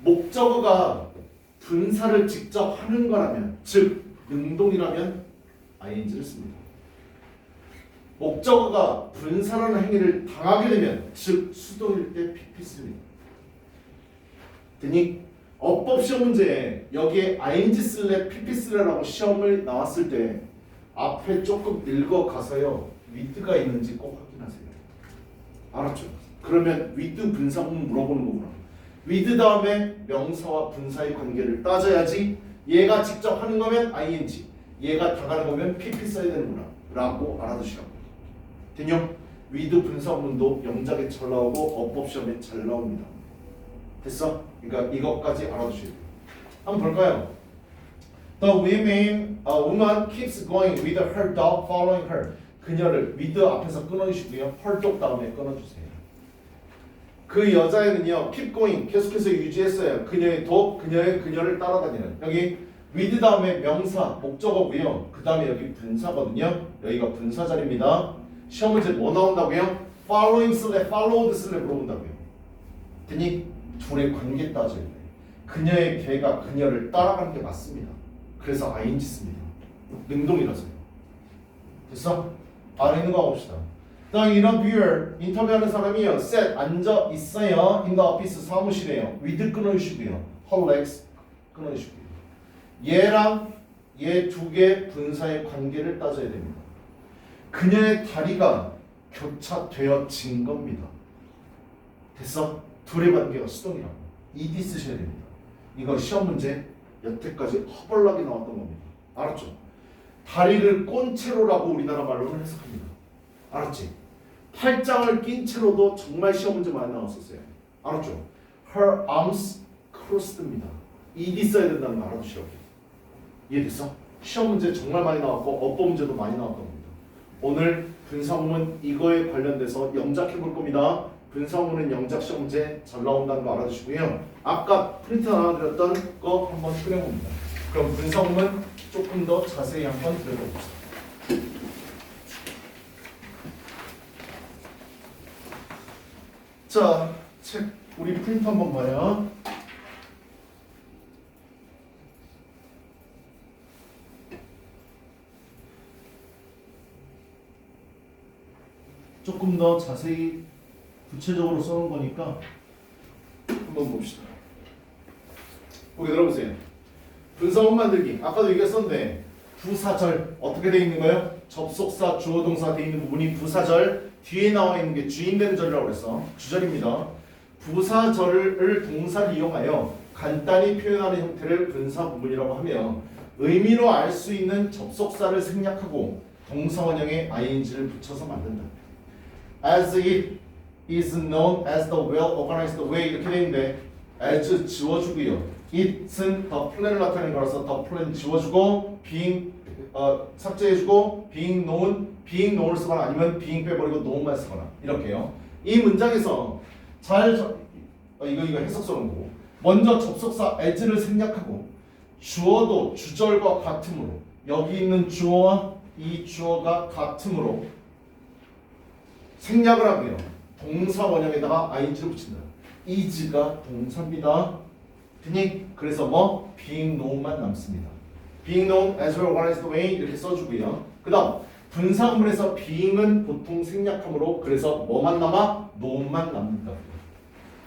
목적어가 분사를 직접 하는 거라면, 즉 능동이라면 ing를 씁니다. 목적어가 분사라는 행위를 당하게 되면, 즉 수동일 때 pp 씁니다. 되니? 어법 시험 문제에 여기에 ing 쓸래 pp 쓸래라고 시험을 나왔을 때 앞에 조금 늙어가서요 with가 있는지 꼭 확인하세요. 알았죠? 그러면 with 분사구문 물어보는 거구나. with 다음에 명사와 분사의 관계를 따져야지. 얘가 직접 하는 거면 ing, 얘가 당하는 거면 pp 써야 되는구나 라고 알아두시라고. 됐냐? with 분사구문도 영작에 잘 나오고 어법 시험에 잘 나옵니다. 됐어? 그러니까 이것까지 알아두셔야 돼요. 한번 볼까요? The woman keeps going with her dog following her. 그녀를 with 앞에서 끊어주시고요. her dog 다음에 끊어주세요. 그 여자애는요, keep going 계속해서 유지했어요. 그녀의 dog, 그녀를 따라다니는. 여기 with 다음에 명사, 목적어고요. 그 다음에 여기 분사거든요. 여기가 분사 자리입니다. 시험 문제 뭐 나온다고요? following 쓸래, followed 쓸래 물어본다고요. 됐니? 둘의 관계 따져야 돼. 그녀의 개가 그녀를 따라가는 게 맞습니다. 그래서 ing 씁니다. 능동이라서요. 됐어? 안에 있는 거 봅시다. 다음 인터뷰어, 인터뷰하는 사람이요. sit, 앉아 있어요. in the office, 사무실에요. with 끊어주시고요. her legs 끊어주시고요. 얘랑 얘 두 개 분사의 관계를 따져야 됩니다. 그녀의 다리가 교차되어진 겁니다. 됐어? 둘의 관계가 수동이라고. ed 쓰셔야 됩니다. 이거 시험 문제 여태까지 허벌나게 나왔던 겁니다. 알았죠? 다리를 꼰 채로라고 우리나라 말로는 해석합니다. 알았지? 팔짱을 낀 채로도 정말 시험 문제 많이 나왔었어요. 알았죠? Her arms crossed입니다. ed 써야 된다는 거 알아두시라고. 이해됐어? 시험 문제 정말 많이 나왔고 어법 문제도 많이 나왔던 겁니다. 오늘 분사구문 이거에 관련돼서 영작해 볼 겁니다. 분사구문은 영작 시험 문제 잘 나온다는 거 알아두시고요. 아까 프린트 나눠드렸던 거 한번 그려봅니다. 그럼 분사구문 조금 더 자세히 한번 그려봅시다. 자, 책 우리 프린트 한번 봐요. 조금 더 자세히 구체적으로 써놓은 거니까 한번 봅시다. 보기 들어보세요. 분사문 만들기. 아까도 얘기했었는데 부사절 어떻게 돼 있는 거예요? 접속사, 주어, 동사 돼 있는 부분이 부사절. 뒤에 나와 있는 게 주인되는 절이라고 그랬어. 주절입니다. 부사절을 동사를 이용하여 간단히 표현하는 형태를 분사 부분이라고 하며 의미로 알 수 있는 접속사를 생략하고 동사 원형에 ing를 붙여서 만든다. As it is known as the well-organized way 이렇게 돼 있는데 as 지워주고요. it은 더 플랜을 나타내는 거라서 더 플랜 지워주고 being 삭제해주고 being known을 쓰거나 아니면 being 빼버리고 known만 쓰거나 이렇게요. 이 문장에서 이거 해석서는 거고 먼저 접속사 as를 생략하고 주어도 주절과 같으므로 여기 있는 주어와 이 주어가 같으므로 생략을 하고요. 동사 원형에다가 ing를 붙인다. is가 동사입니다. 되니? 그래서 뭐? being known만 남습니다. being known as well organized way 이렇게 써주고요. 그 다음 분사구문에서 being은 보통 생략하므로 그래서 뭐만 남아? known만 남는다.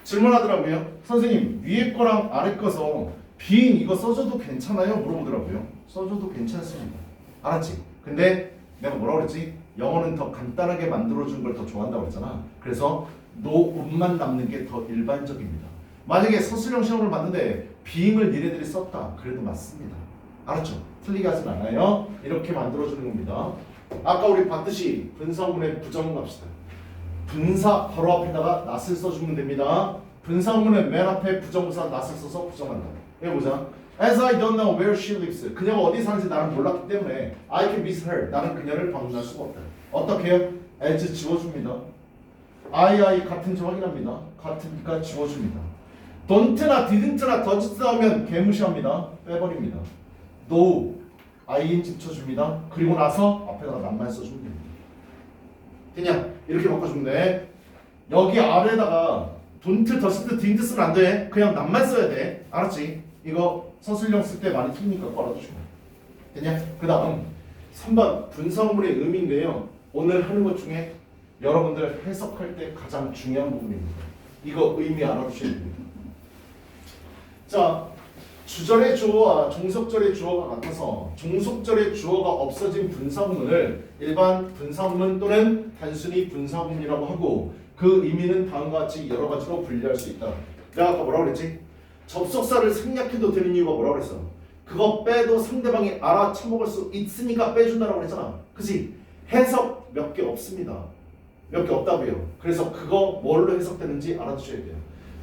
질문하더라고요. 선생님 위에 거랑 아래 거서 being 이거 써줘도 괜찮아요? 물어보더라고요. 써줘도 괜찮습니다. 알았지? 근데 내가 뭐라고 그랬지? 영어는 더 간단하게 만들어주는 걸 더 좋아한다고 그랬잖아. 그래서 no운만 남는 게 더 일반적입니다. 만약에 서술형 시험을 봤는데 being을 니네들이 썼다. 그래도 맞습니다. 알았죠? 틀리게 하진 않아요. 이렇게 만들어주는 겁니다. 아까 우리 봤듯이 분사구문의 부정 갑시다. 분사 바로 앞에다가 not을 써주면 됩니다. 분사구문은 맨 앞에 부정부사 not을 써서 부정한다. 해보자. As I don't know where she lives. 그녀가 어디 사는지 나는 몰랐기 때문에 I can miss her. 나는 그녀를 방문할 수가 없다. 어떻게 해요? as 지워줍니다. I 같은지 확인합니다. 같으니까 지워줍니다. don't나 didn't나 does 나오면 개무시합니다. 빼버립니다. no, ing 붙여줍니다. 그리고 나서 앞에다가 난만 써주면 됩니다. 그냥 이렇게 바꿔주면 돼. 여기 아래에다가 don't, does, didn't 쓰면 안 돼. 그냥 난만 써야 돼. 알았지? 이거 서술형 쓸 때 많이 틀리니까 깔아주시면 되냐? 그 다음 3번 분사구문의 의미인데요. 오늘 하는 것 중에 여러분들 해석할 때 가장 중요한 부분입니다. 이거 의미 알아두셔야 됩니다. 자, 주절의 주어와 종속절의 주어가 같아서 종속절의 주어가 없어진 분사구문을 일반 분사구문 또는 단순히 분사구문이라고 하고 그 의미는 다음과 같이 여러 가지로 분리할 수 있다. 내가 아까 뭐라고 그랬지? 접속사를 생략해도 되는 이유가 뭐라고 그랬어? 그거 빼도 상대방이 알아쳐먹을 수 있으니까 빼준다라고 그랬잖아. 그치? 해석 몇 개 없습니다. 몇 개 없다고요. 그래서 그거 뭘로 해석되는지 알아두셔야 돼요.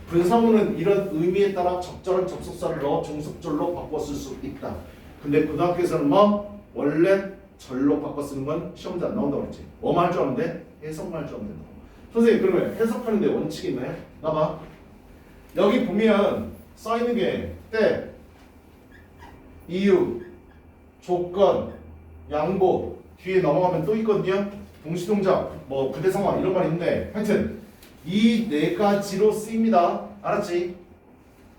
분사구문은 이런 의미에 따라 적절한 접속사를 넣어 종속절로 바꿔 쓸 수 있다. 근데 고등학교에서는 뭐 원래 절로 바꿔 쓰는 건 시험도 안 나온다고 그랬지. 뭐만 할 줄 아는데 해석만 할 줄 아면 된다고. 선생님 그러면 해석하는데 원칙이 있나요? 나봐. 여기 보면 써있는 게 때, 이유, 조건, 양보 뒤에 넘어가면 또 있거든요. 동시동작, 뭐 부대상황 이런 말 있는데 하여튼 이 네 가지로 쓰입니다. 알았지?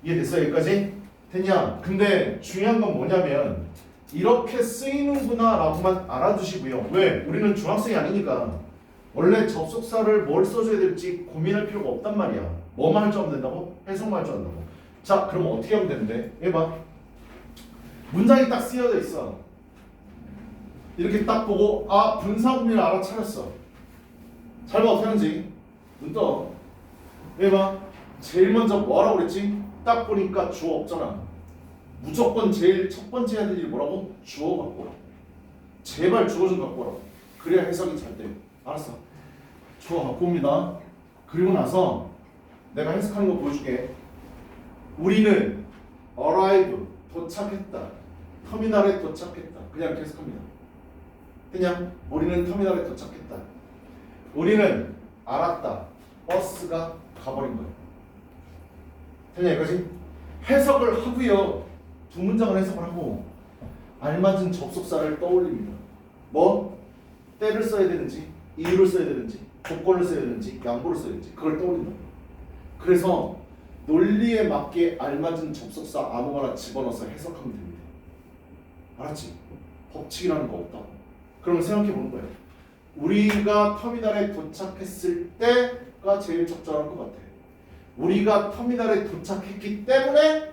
이해됐어 여기까지? 됐냐? 근데 중요한 건 뭐냐면 이렇게 쓰이는구나 라고만 알아두시고요. 왜? 우리는 중학생이 아니니까 원래 접속사를 뭘 써줘야 될지 고민할 필요가 없단 말이야. 뭐만 할 줄 알면 된다고? 해석만 할 줄 안다고. 자 그럼 어떻게 하면 되는데? 해봐. 문장이 딱 쓰여져 있어. 이렇게 딱 보고 아 분사구문을 알아차렸어. 잘 봐 어떻게 하는지. 눈 떠. 해봐. 제일 먼저 뭐라고 그랬지? 딱 보니까 주어 없잖아. 무조건 제일 첫 번째 해야 될 일이 뭐라고? 주어 갖고 와. 제발 주어 좀 갖고 와라. 그래야 해석이 잘 돼요. 알았어. 주어 갖고 옵니다. 그리고 나서 내가 해석하는 거 보여줄게. 우리는 arrive 도착했다. 터미널에 도착했다. 그냥 이렇게 해석합니다. 그냥 우리는 터미널에 도착했다. 우리는 알았다. 버스가 가버린 거예요. 되냐 여기까지? 해석을 하고요. 두 문장을 해석을 하고 알맞은 접속사를 떠올립니다. 뭐? 때를 써야 되는지 이유를 써야 되는지 조건을 써야 되는지 양보를 써야 되는지 그걸 떠올린다. 그래서 논리에 맞게 알맞은 접속사 아무거나 집어넣어서 해석하면 됩니다. 알았지? 법칙이라는 거 없다. 그러면 생각해 보는 거예요. 우리가 터미널에 도착했을 때가 제일 적절한 것 같아. 우리가 터미널에 도착했기 때문에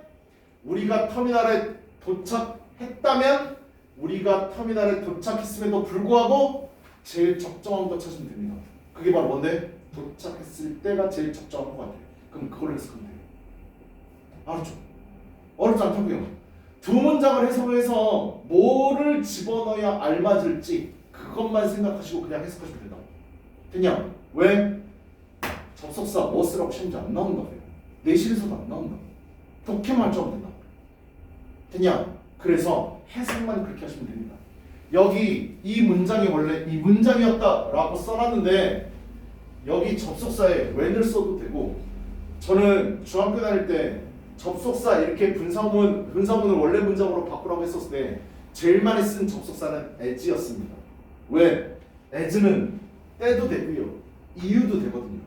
우리가 터미널에 도착했다면 우리가 터미널에 도착했음에도 불구하고 제일 적정한 거 찾으면 됩니다. 그게 바로 뭔데? 도착했을 때가 제일 적정한 것 같아. 그럼 그걸로 해석하면 돼요. 알았죠? 어렵지 않다고요. 두 문장을 해석을 해서 뭐를 집어넣어야 알맞을지 그것만 생각하시고 그냥 해석하시면 된다고. 됐냐? 왜? 접속사 뭐 쓰라고 시험지 안 나온다고요. 내실에서도 안 나온다고. 독해만 하면 된다고. 됐냐? 그래서 해석만 그렇게 하시면 됩니다. 여기 이 문장이 원래 이 문장이었다라고 써놨는데 여기 접속사에 when을 써도 되고, 저는 중학교 다닐 때 접속사 이렇게 분사문을 원래 문장으로 바꾸라고 했었을 때 제일 많이 쓴 접속사는 as였습니다. 왜? as는 때도 되고요, 이유도 되거든요.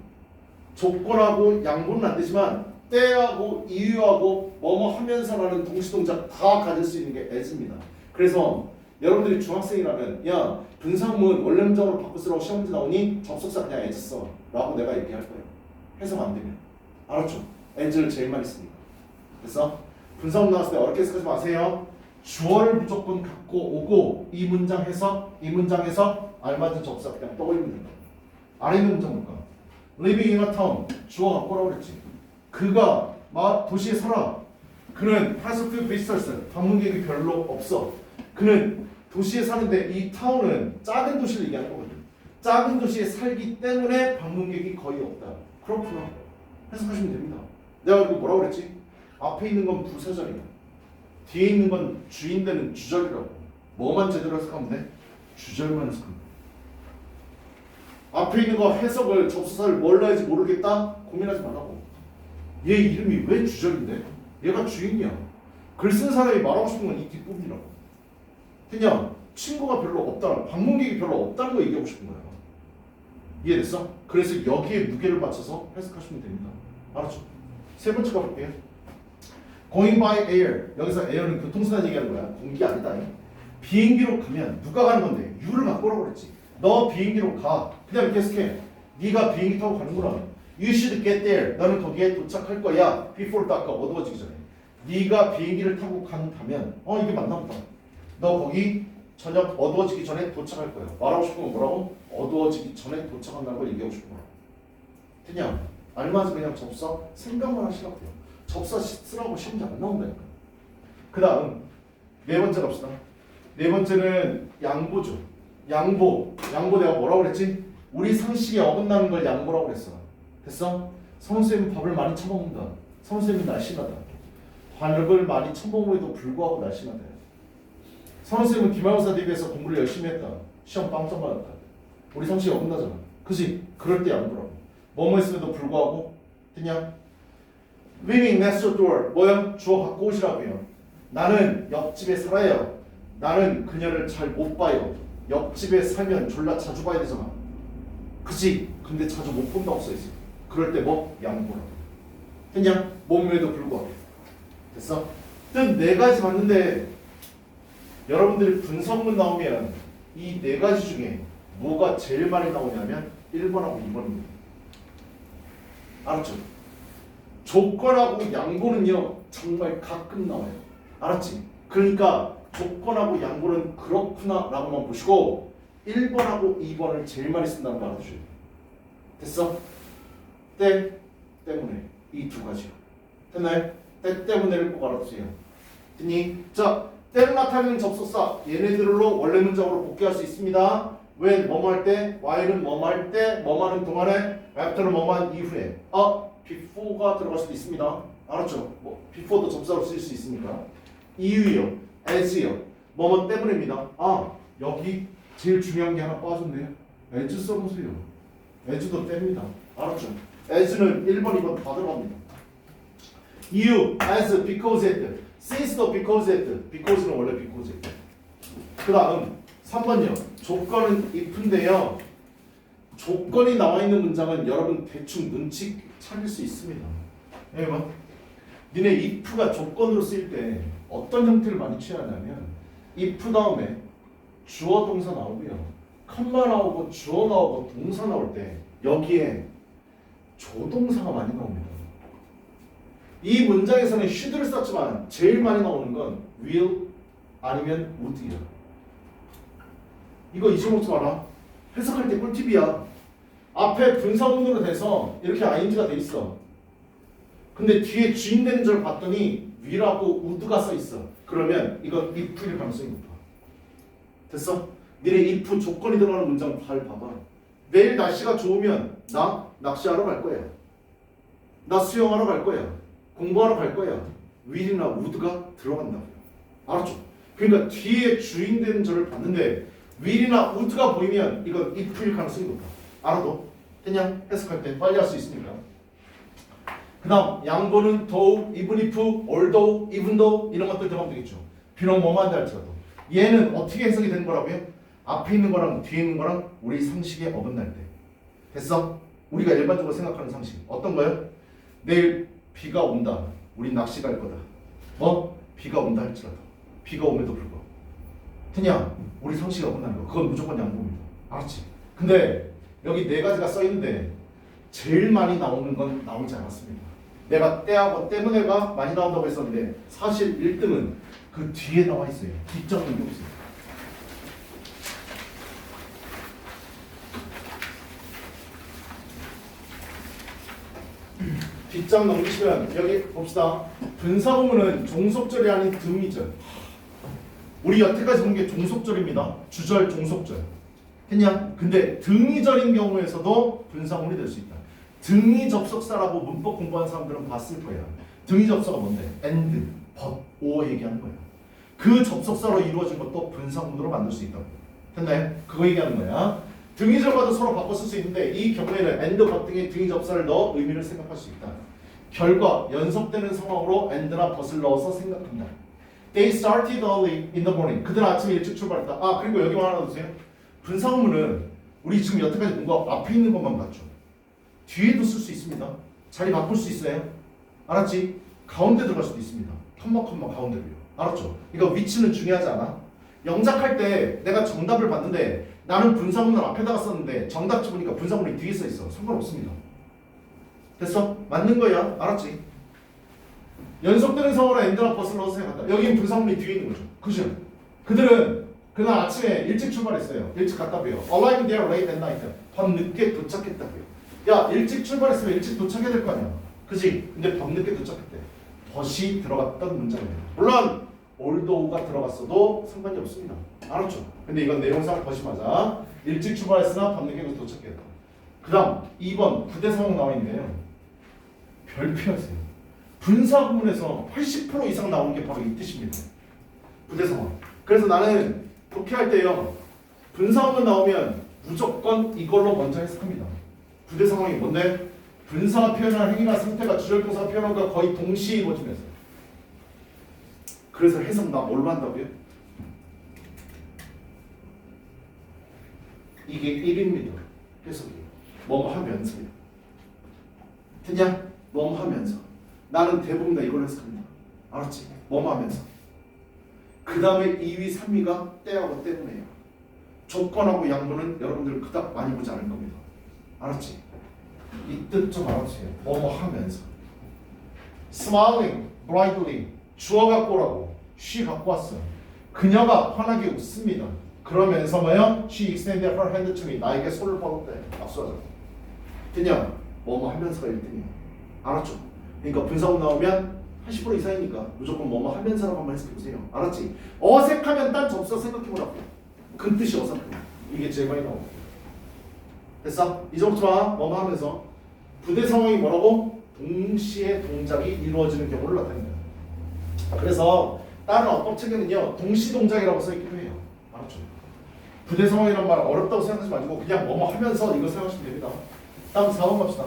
조건하고 양보는 안 되지만 때하고 이유하고 뭐뭐 하면서라는 동시동작 다 가질 수 있는 게 as입니다. 그래서 여러분들이 중학생이라면 야 분사문 원래 문장으로 바꿔 쓰라고 시험 문제 나오니 접속사 그냥 as 써 라고 내가 얘기할 거예요. 해석 안 되면. 알았죠? as를 제일 많이 쓰니까. 그래서 분사문 나왔을 때 어렵게 해석하지 마세요. 주어를 무조건 갖고 오고 이 문장 해석, 이 문장 해석 알맞은 접속사 그냥 떠올리면 된다. 아래 있는 문장 볼까? Living in a town. 주어 갖고 오라고 그랬지. 그가 도시에 살아. 그는 has few visitors. 방문객이 별로 없어. 그는 도시에 사는데 이 타운은 작은 도시를 얘기하는 거거든. 작은 도시에 살기 때문에 방문객이 거의 없다. 그렇구나. 해석하시면 됩니다. 내가 그리고 뭐라고 그랬지? 앞에 있는 건 부사절이야. 뒤에 있는 건 주인 되는 주절이라고. 뭐만 제대로 해석하면 돼? 주절만 해석하면 돼. 앞에 있는 거 해석을 접수사를 뭘로 할지 모르겠다? 고민하지 말라고. 얘 이름이 왜 주절인데? 얘가 주인이야. 글 쓴 사람이 말하고 싶은 건 이 뒷부분이라고. 그냥 친구가 별로 없다, 방문객이 별로 없다는 거 얘기하고 싶은 거야. 이해됐어? 그래서 여기에 무게를 맞춰서 해석하시면 됩니다. 알았죠? 세 번째 가볼게요. Going by air. 여기서 air는 교통수단 얘기하는 거야. 공기 아니다. 비행기로 가면 누가 가는 건데? you를 갖고 오라고 그랬지. 너 비행기로 가. 그냥 계속해. 네가 비행기 타고 가는구나. You should get there. 너는 거기에 도착할 거야. Before dark. 어두워지기 전에. 네가 비행기를 타고 간다면 이게 맞나 보다. 너 거기 저녁 어두워지기 전에 도착할 거야. 말하고 싶은 건 뭐라고? 어두워지기 전에 도착한다는 걸 얘기하고 싶은 거야. 그냥 알맞은 그냥 접사 생각만 하시라고요. 접사 쓰라고 시험지 안 나온다니까. 그 다음 네 번째 갑시다. 네 번째는 양보죠. 양보 내가 뭐라고 그랬지? 우리 상식에 어긋나는 걸 양보라고 그랬어. 됐어? 선생님은 밥을 많이 처먹는다. 선생님이 날씬하다. 밥을 많이 처먹음에도 불구하고 날씬하다. 선생님은 기말고사 대비해서 공부를 열심히 했다. 시험 빵점 맞았다. 우리 상식에 어긋나잖아. 그지? 그럴 때 양보라고. 뭐뭐 했음에도 불구하고 그냥 living next door. 뭐야? 주어 갖고 오시라고요. 나는 옆집에 살아요. 나는 그녀를 잘 못 봐요. 옆집에 살면 졸라 자주 봐야 되잖아. 그치? 근데 자주 못 본다고 써있어. 그럴 때 뭐? 양보라고. 그냥 몸에도 불구하고. 됐어? 뜻 네 가지 봤는데 여러분들이 분석문 나오면 이 네 가지 중에 뭐가 제일 많이 나오냐면 1번하고 2번입니다. 알았죠? 조건하고 양보는요 정말 가끔 나와요. 알았지? 그러니까 조건하고 양보는 그렇구나 라고만 보시고 1번하고 2번을 제일 많이 쓴다는 거 알아두셔야 돼요. 됐어? 때 때문에 이 두 가지요. 됐나요? 때 때문에를 꼭 알아두세요. 됐니? 자, 때를 나타내는 접속사 얘네들로 원래 문장으로 복귀할 수 있습니다. when 뭐뭐 할 때, while은 뭐뭐 할 때, 뭐뭐 하는 동안에, after는 뭐뭐 한 이후에. before가 들어갈 수도 있습니다. 알았죠? before도 접사로 쓸 수 있으니까. 이유요, as요, 뭐뭐 때문입니다. 여기 제일 중요한 게 하나 빠졌네요. as 써보세요. as도 때입니다. 알았죠? as는 1번, 2번 다 들어갑니다. 이유, as, because at, since도 because at, because는 원래 because at. 그 다음 3번요. 조건은 if인데요. 조건이 나와 있는 문장은 여러분 대충 눈치 차릴 수 있습니다. 니네 if가 조건으로 쓰일 때 어떤 형태를 많이 취하냐면 if 다음에 주어 동사 나오고요. 컴마 나오고 주어 나오고 동사 나올 때 여기에 조동사가 많이 나옵니다. 이 문장에서는 should를 썼지만 제일 많이 나오는 건 will 아니면 would이야. 이거 잊어먹지 마라. 해석할 때 꿀팁이야. 앞에 분사문으로 돼서 이렇게 ing가 돼 있어. 근데 뒤에 주인 되는 줄 봤더니 위라고 would가 써 있어. 그러면 이건 if일 가능성이 높아. 됐어? 니네 if 조건이 들어가는 문장 잘 봐봐. 내일 날씨가 좋으면 나 낚시하러 갈 거야. 나 수영하러 갈 거야. 공부하러 갈 거야. will이나 would가 들어간다고요. 알았죠? 그러니까 뒤에 주인 되는 절을 봤는데 will이나 would가 보이면 이건 if일 가능성이 높아. 알아도? 그냥 해석할 때 빨리 할 수 있으니까. 그 다음 양보는 though, even if, although, even though 이런 것들 들어가면 되겠죠. 비록 뭐만 한다 할지라도. 얘는 어떻게 해석이 되는 거라고요? 앞에 있는 거랑 뒤에 있는 거랑 우리 상식에 어긋날 때. 됐어? 우리가 일반적으로 생각하는 상식 어떤 거예요? 내일 비가 온다. 우린 낚시 갈 거다. 비가 온다 할지라도. 비가 오면도 불구하고. 그냥 우리 상식에 어긋나는 거. 그건 무조건 양보입니다. 알았지? 근데 여기 네 가지가 써 있는데 제일 많이 나오는 건 나오지 않았습니다. 내가 때하고 때문에가 많이 나온다고 했었는데 사실 1등은 그 뒤에 나와 있어요. 뒷장은 게 없어요. 뒷장 넘기시면 여기 봅시다. 분사구문은 종속절이 아닌 등위절. 우리 여태까지 본 게 종속절입니다. 주절, 종속절. 했냐? 근데 등위절인 경우에서도 분사구문이 될 수 있다. 등위 접속사라고 문법 공부한 사람들은 봤을 거야. 등위 접속사가 뭔데? and, but, or 얘기하는 거야. 그 접속사로 이루어진 것도 분사구문으로 만들 수 있다고. 됐나요? 그거 얘기하는 거야. 등위절과도 서로 바꿔 쓸 수 있는데 이 경우에는 and, but 등의 등위 접사를 넣어 의미를 생각할 수 있다. 결과, 연속되는 상황으로 and나 but을 넣어서 생각한다. They started early in the morning. 그들 아침에 일찍 출발했다. 아, 그리고 여기만 하나 주세요. 분사구문은 우리 지금 여태까지 본 거 앞에 있는 것만 봤죠. 뒤에도 쓸 수 있습니다. 자리 바꿀 수 있어요. 알았지? 가운데 들어갈 수도 있습니다. 컴마 가운데로요. 알았죠? 이거 위치는 중요하지 않아. 영작할 때 내가 정답을 봤는데 나는 분사구문을 앞에다가 썼는데 정답 집으니까 분사구문이 뒤에 써 있어. 상관없습니다. 됐어? 맞는 거야. 알았지? 연속되는 상황으로 and나 but을 넣어서 생각한다. 여기는 분사구문이 뒤에 있는 거죠. 그죠? 그들은 그날 아침에 일찍 출발했어요. 일찍 갔다고요. Arriving there late at night. 밤 늦게 도착했다고요. 야, 일찍 출발했으면 일찍 도착해야 될 거 아니야. 그지? 근데 밤 늦게 도착했대. 덫이 들어갔던 문장이에요. 물론 although가 들어갔어도 상관이 없습니다. 알았죠? 근데 이건 내용상 덫이 맞아. 일찍 출발했으나 밤 늦게 도착했다. 그 다음 2번 부대 상황 나와 있는데요. 별표하세요. 분사 구문에서 80% 이상 나오는 게 바로 이 뜻입니다. 부대 상황. 그래서 나는 독해할 때요. 분사 구문 나오면 무조건 이걸로 먼저 해석합니다. 부대 상황이 뭔데? 분사가 표현한 행위나 상태가 주절동사가 표현한 것과 거의 동시에 이루어지면서. 그래서 해석 나 뭘로 한다고요? 이게 1입니다. 해석이. 뭐뭐 하면서요. 그냥 뭐뭐 하면서. 나는 대부분 다 이걸 해석합니다. 알았지? 뭐뭐 하면서. 그 다음에 2위, 3위가 때하고 때문에요. 조건하고 양보는 여러분들 그닥 많이 보지 않을 겁니다. 알았지? 이 뜻 좀 알아주세요. 뭐뭐 하면서. Smiling brightly. 주어 갖고 오라고. She 갖고 왔어. 그녀가 환하게 웃습니다. 그러면서 뭐요? She extended her hand to me. 나에게 손을 뻗었대. 악수하자. 그냥 뭐뭐 하면서가 1등이야. 알았죠? 그러니까 분사구 나오면 80% 이상이니까 무조건 뭐뭐 하면서라고 한번 해석해보세요. 알았지? 어색하면 딴 접사 생각해보라고. 그 뜻이 어색해. 이게 제일 많이 나오고. 됐어? 이제부터 봐. 뭐뭐 하면서. 부대 상황이 뭐라고? 동시에 동작이 이루어지는 경우를 나타낸다. 그래서 다른 어법 책에는요. 동시 동작이라고 써있기도 해요. 알았죠? 부대 상황이란 말 어렵다고 생각하지 마시고 그냥 뭐뭐 하면서 이거 생각하시면 됩니다. 다음 4번 갑시다.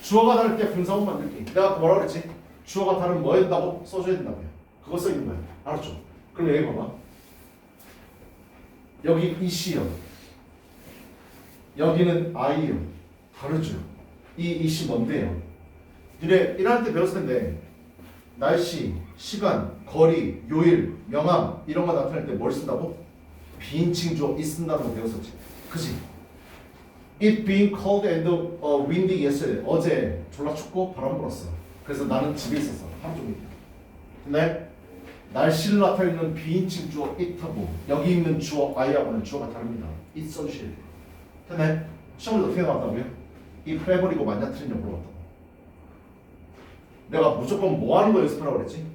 주어가 다를 때 분사구 만들기. 내가 뭐라 그랬지? 주어가 다른 뭐 된다고? 써줘야 된다고요. 그거 써있는 거예요. 알았죠? 그럼 여기 봐봐. 여기 이시요. 여기는 I요. 다르죠? 이 이시 뭔데요? 니네 일할 때 배웠을 텐데 날씨, 시간, 거리, 요일, 명암 이런 거 나타낼 때 뭘 쓴다고? 비인칭 주어 it 쓴다는 거 배웠었지. 그치? It being cold and windy yesterday. 어제 졸라 춥고 바람 불었어. 그래서 나는 집에 있었어. 하루 종일. 근데 날씨를 나타내는 비인칭 주어 it하고 여기 있는 주어 I하고는 주어가 다릅니다. it 써주셔야 돼요. 됐네? 시험에서 어떻게 나왔다고요? it 빼버리고 맞냐 틀리냐 물어봤다고. 내가 무조건 뭐 하는 거 연습하라고 그랬지?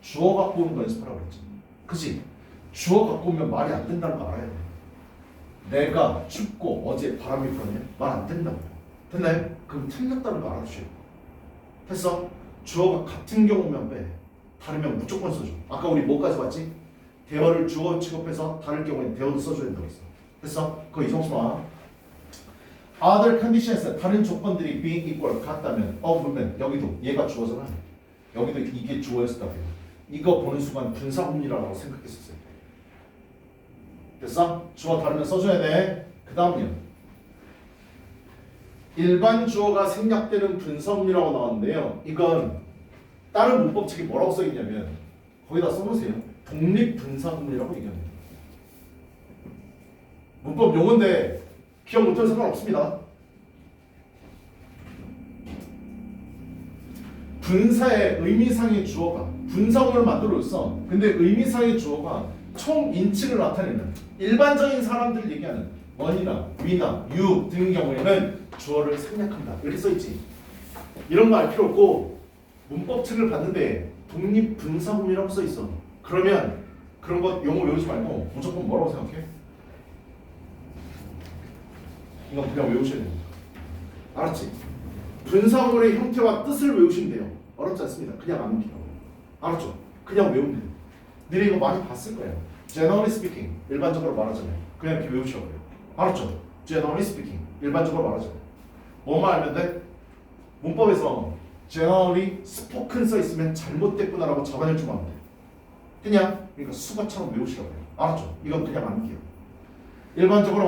주어 갖고 오는 거 연습하라고 그랬지. 그치? 주어 갖고 오면 말이 안 된다는 거 알아야 돼. 내가 춥고 어제 바람이 불었냐? 말 안 된다고. 됐나요? 그럼 틀렸다는 거 알아주셔야 돼. 됐어? 주어가 같은 경우면 빼. 다르면 무조건 써줘. 아까 우리 뭐까지 봤지? 대어를 주어 취급해서 다를 경우에는 대어도 써줘야 된다고 했어. 됐어? 그거 잊어먹지마. Other conditions, 다른 조건들이 being equal, 같다면 물면 여기도 얘가 주어잖아. 여기도 이게 주어였다고 해요. 이거 보는 순간 분사구문이라고 생각했었어요. 됐어? 주어 다르면 써줘야 돼. 그 다음요. 일반 주어가 생략되는 분사구문이라고 나왔는데요. 이건 다른 문법책이 뭐라고 써있냐면 거기다 써놓으세요. 독립분사구문이라고 얘기합니다. 문법 용어인데 기억 못해도 상관없습니다. 분사의 의미상의 주어가 분사구문을 만들어줬어. 근데 의미상의 주어가 총 인칭을 나타내는 일반적인 사람들 얘기하는 원이나 위나 유 등의 경우에는 주어를 생략한다. 이렇게 써있지. 이런 거 알 필요 없고 문법책을 봤는데 독립분사구문이라고 써있어. 그러면 그런 거 용어 외우지 말고 무조건 뭐라고 생각해? 이건 그냥 외우셔야 됩니다. 알았지? 분사구문의 형태와 뜻을 외우시면 돼요. 어렵지 않습니다. 그냥 암기라고. 알았죠? 그냥 외우면 돼요. 너네 이거 많이 봤을 거예요. Generally speaking, 일반적으로 말하자면 그냥 이렇게 외우시라고 해요. 알았죠? Generally speaking, 일반적으로 말하자면 뭐만 알면 돼? 문법에서 Generally spoken 써있으면 잘못됐구나라고 잡아낼 줄 알면 돼. 그냥 그러니까 수가처럼 외우시라고 해요. 알았죠? 이건 그냥 암기예요. 일반적으로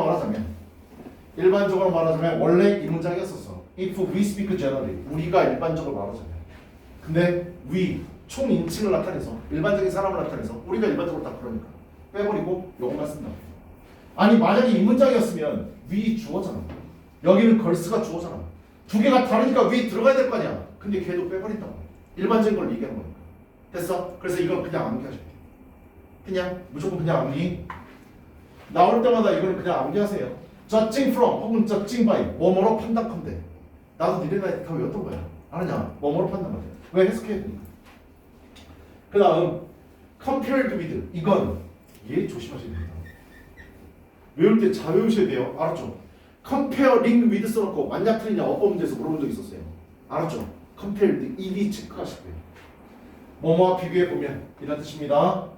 말하자면 원래 이 문장이었었어. If we speak generally, 우리가 일반적으로 말하자면. 근데 we 총 인칭을 나타내서 일반적인 사람을 나타내서 우리가 일반적으로 다 그러니까 빼버리고 요것만 쓴다. 아니 만약에 이 문장이었으면 we 주어잖아. 여기는 걸스가 주어잖아. 두 개가 다르니까 we 들어가야 될 거 아니야. 근데 걔도 빼버린다고. 일반적인 걸 얘기하는 거니까. 됐어? 그래서 이건 그냥 암기하셔야 돼. 그냥 무조건 그냥 암기. 나올 때마다 이거는 그냥 암기하세요. judging from 혹은 judging by 뭐뭐로 판단컨대. 나도 니네 나이 다 외웠던 거야. 아느냐? 뭐뭐로 판단컨대. 왜 해석해야 되니까. 그 다음 compared with 이건 얘 조심하셔야 됩니다. 외울 때 잘 외우셔야 돼요. 알았죠? comparing with 써놓고 맞냐 틀리냐 어법 문제에서 물어본 적 있었어요. 알았죠? compare with 이미 체크하실 거예요. 뭐뭐와 비교해 보면 이런 뜻입니다.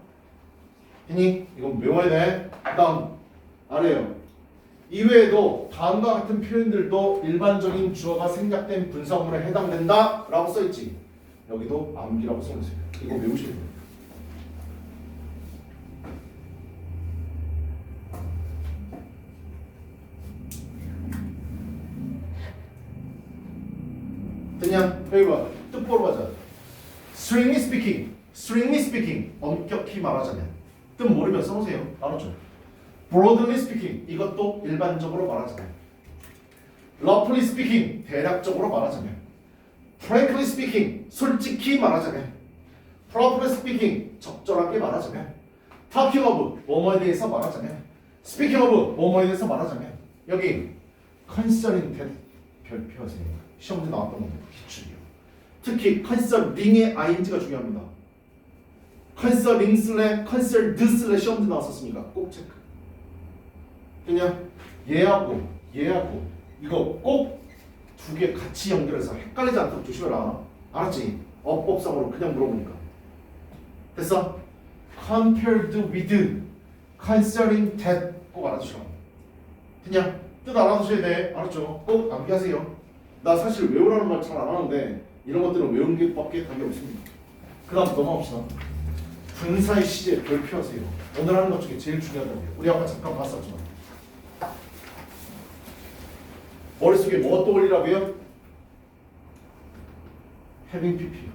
했니? 이건 외워야 돼. 그 다음 아래요. 이외에도 다음과 같은 표현들도 일반적인 주어가 생략된 분사구문에 해당된다 라고 써있지. 여기도 암기라고 써있어요. 이거 외우셔야 돼요. 그냥 여기 봐. 뜻보러 가자. Strictly speaking 엄격히 말하자면 뜻 모르면 써보세요. 알았죠? Broadly speaking 이것도 일반적으로 말하자면 Roughly speaking 대략적으로 말하자면 Frankly speaking 솔직히 말하자면 Properly speaking 적절하게 말하자면 Talking of 뭐뭐에 대해서 말하자면 Speaking of 뭐뭐에 대해서 말하자면 여기 Concerning that 별표하세요. 시험문제 나왔던 겁니다. 기출이요. 특히 concerning의 ing가 중요합니다. concerning/concerned/ 시험문제 나왔었으니까 꼭 체크. 그냥 얘하고 이거 꼭 두 개 같이 연결해서 헷갈리지 않도록 조심해라. 알았지? 어법상으로 그냥 물어보니까. 됐어? compared with, concerning that 꼭 알아두시라고. 그냥 뜻 알아두셔야 돼. 알았죠? 꼭 암기하세요. 나 사실 외우라는 말 잘 안 하는데 이런 것들은 외우는 게 밖에 답이 없습니다. 그 다음 넘어갑시다. 분사의 시제 별표하세요. 오늘 하는 것 중에 제일 중요하다고요. 우리 아까 잠깐 봤었지만 머릿속에 뭐 떠올리라고요? having pp요.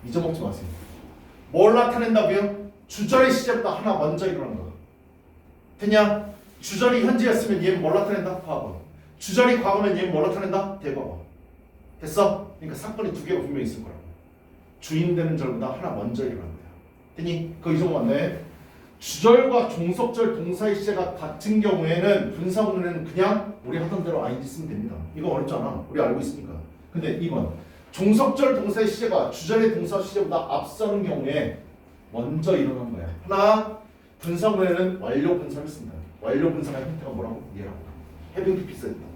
잊어먹지 마세요. 뭘 나타낸다고요? 주절의 시제보다 하나 먼저 일어난 거. 됐냐? 주절이 현재였으면 얘는 뭘 나타낸다? 과거. 주절이 과거면 얘는 뭘 나타낸다? 대과거. 됐어? 그러니까 사건이 두 개가 분명히 있을 거라고. 주인 되는 절보다 하나 먼저 일어난 거야. 됐니? 그거 이 정도 맞네. 주절과 종속절 동사의 시제가 같은 경우에는 분사구문에는 그냥 우리 하던 대로 ing 쓰면 됩니다. 이거 어렵잖아. 우리 알고 있으니까. 근데 2번 종속절 동사의 시제가 주절의 동사 시제보다 앞서는 경우에 먼저 일어난 거야. 하나, 분사구에는 완료 분사를 쓴다. 완료 분사의 형태가 뭐라고? 얘라고. having pp 써있다.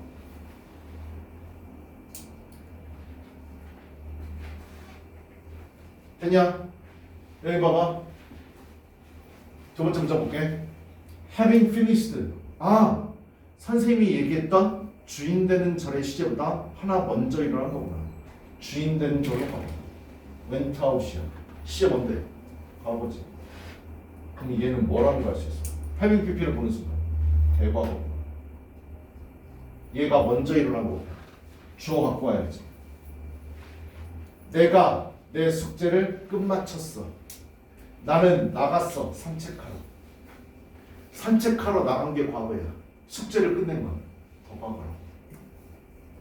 됐냐? 여기 봐봐. 두 번째 문자 볼게. having finished. 아, 선생님이 얘기했던 주인 되는 절의 시제보다 하나 먼저 일어난 거구나. 주인 되는 절로 가봐. went out이야. 시제 뭔데? 과거지. 그럼 얘는 뭐라는 걸 알 수 있어? having pp를 보는 순간 대과거. 얘가 먼저 일어난 거고 주어 갖고 와야지. 내가 내 숙제를 끝마쳤어. 나는 나갔어. 산책하러. 산책하러 나간 게 과거야. 숙제를 끝낸 건 더 과거라고.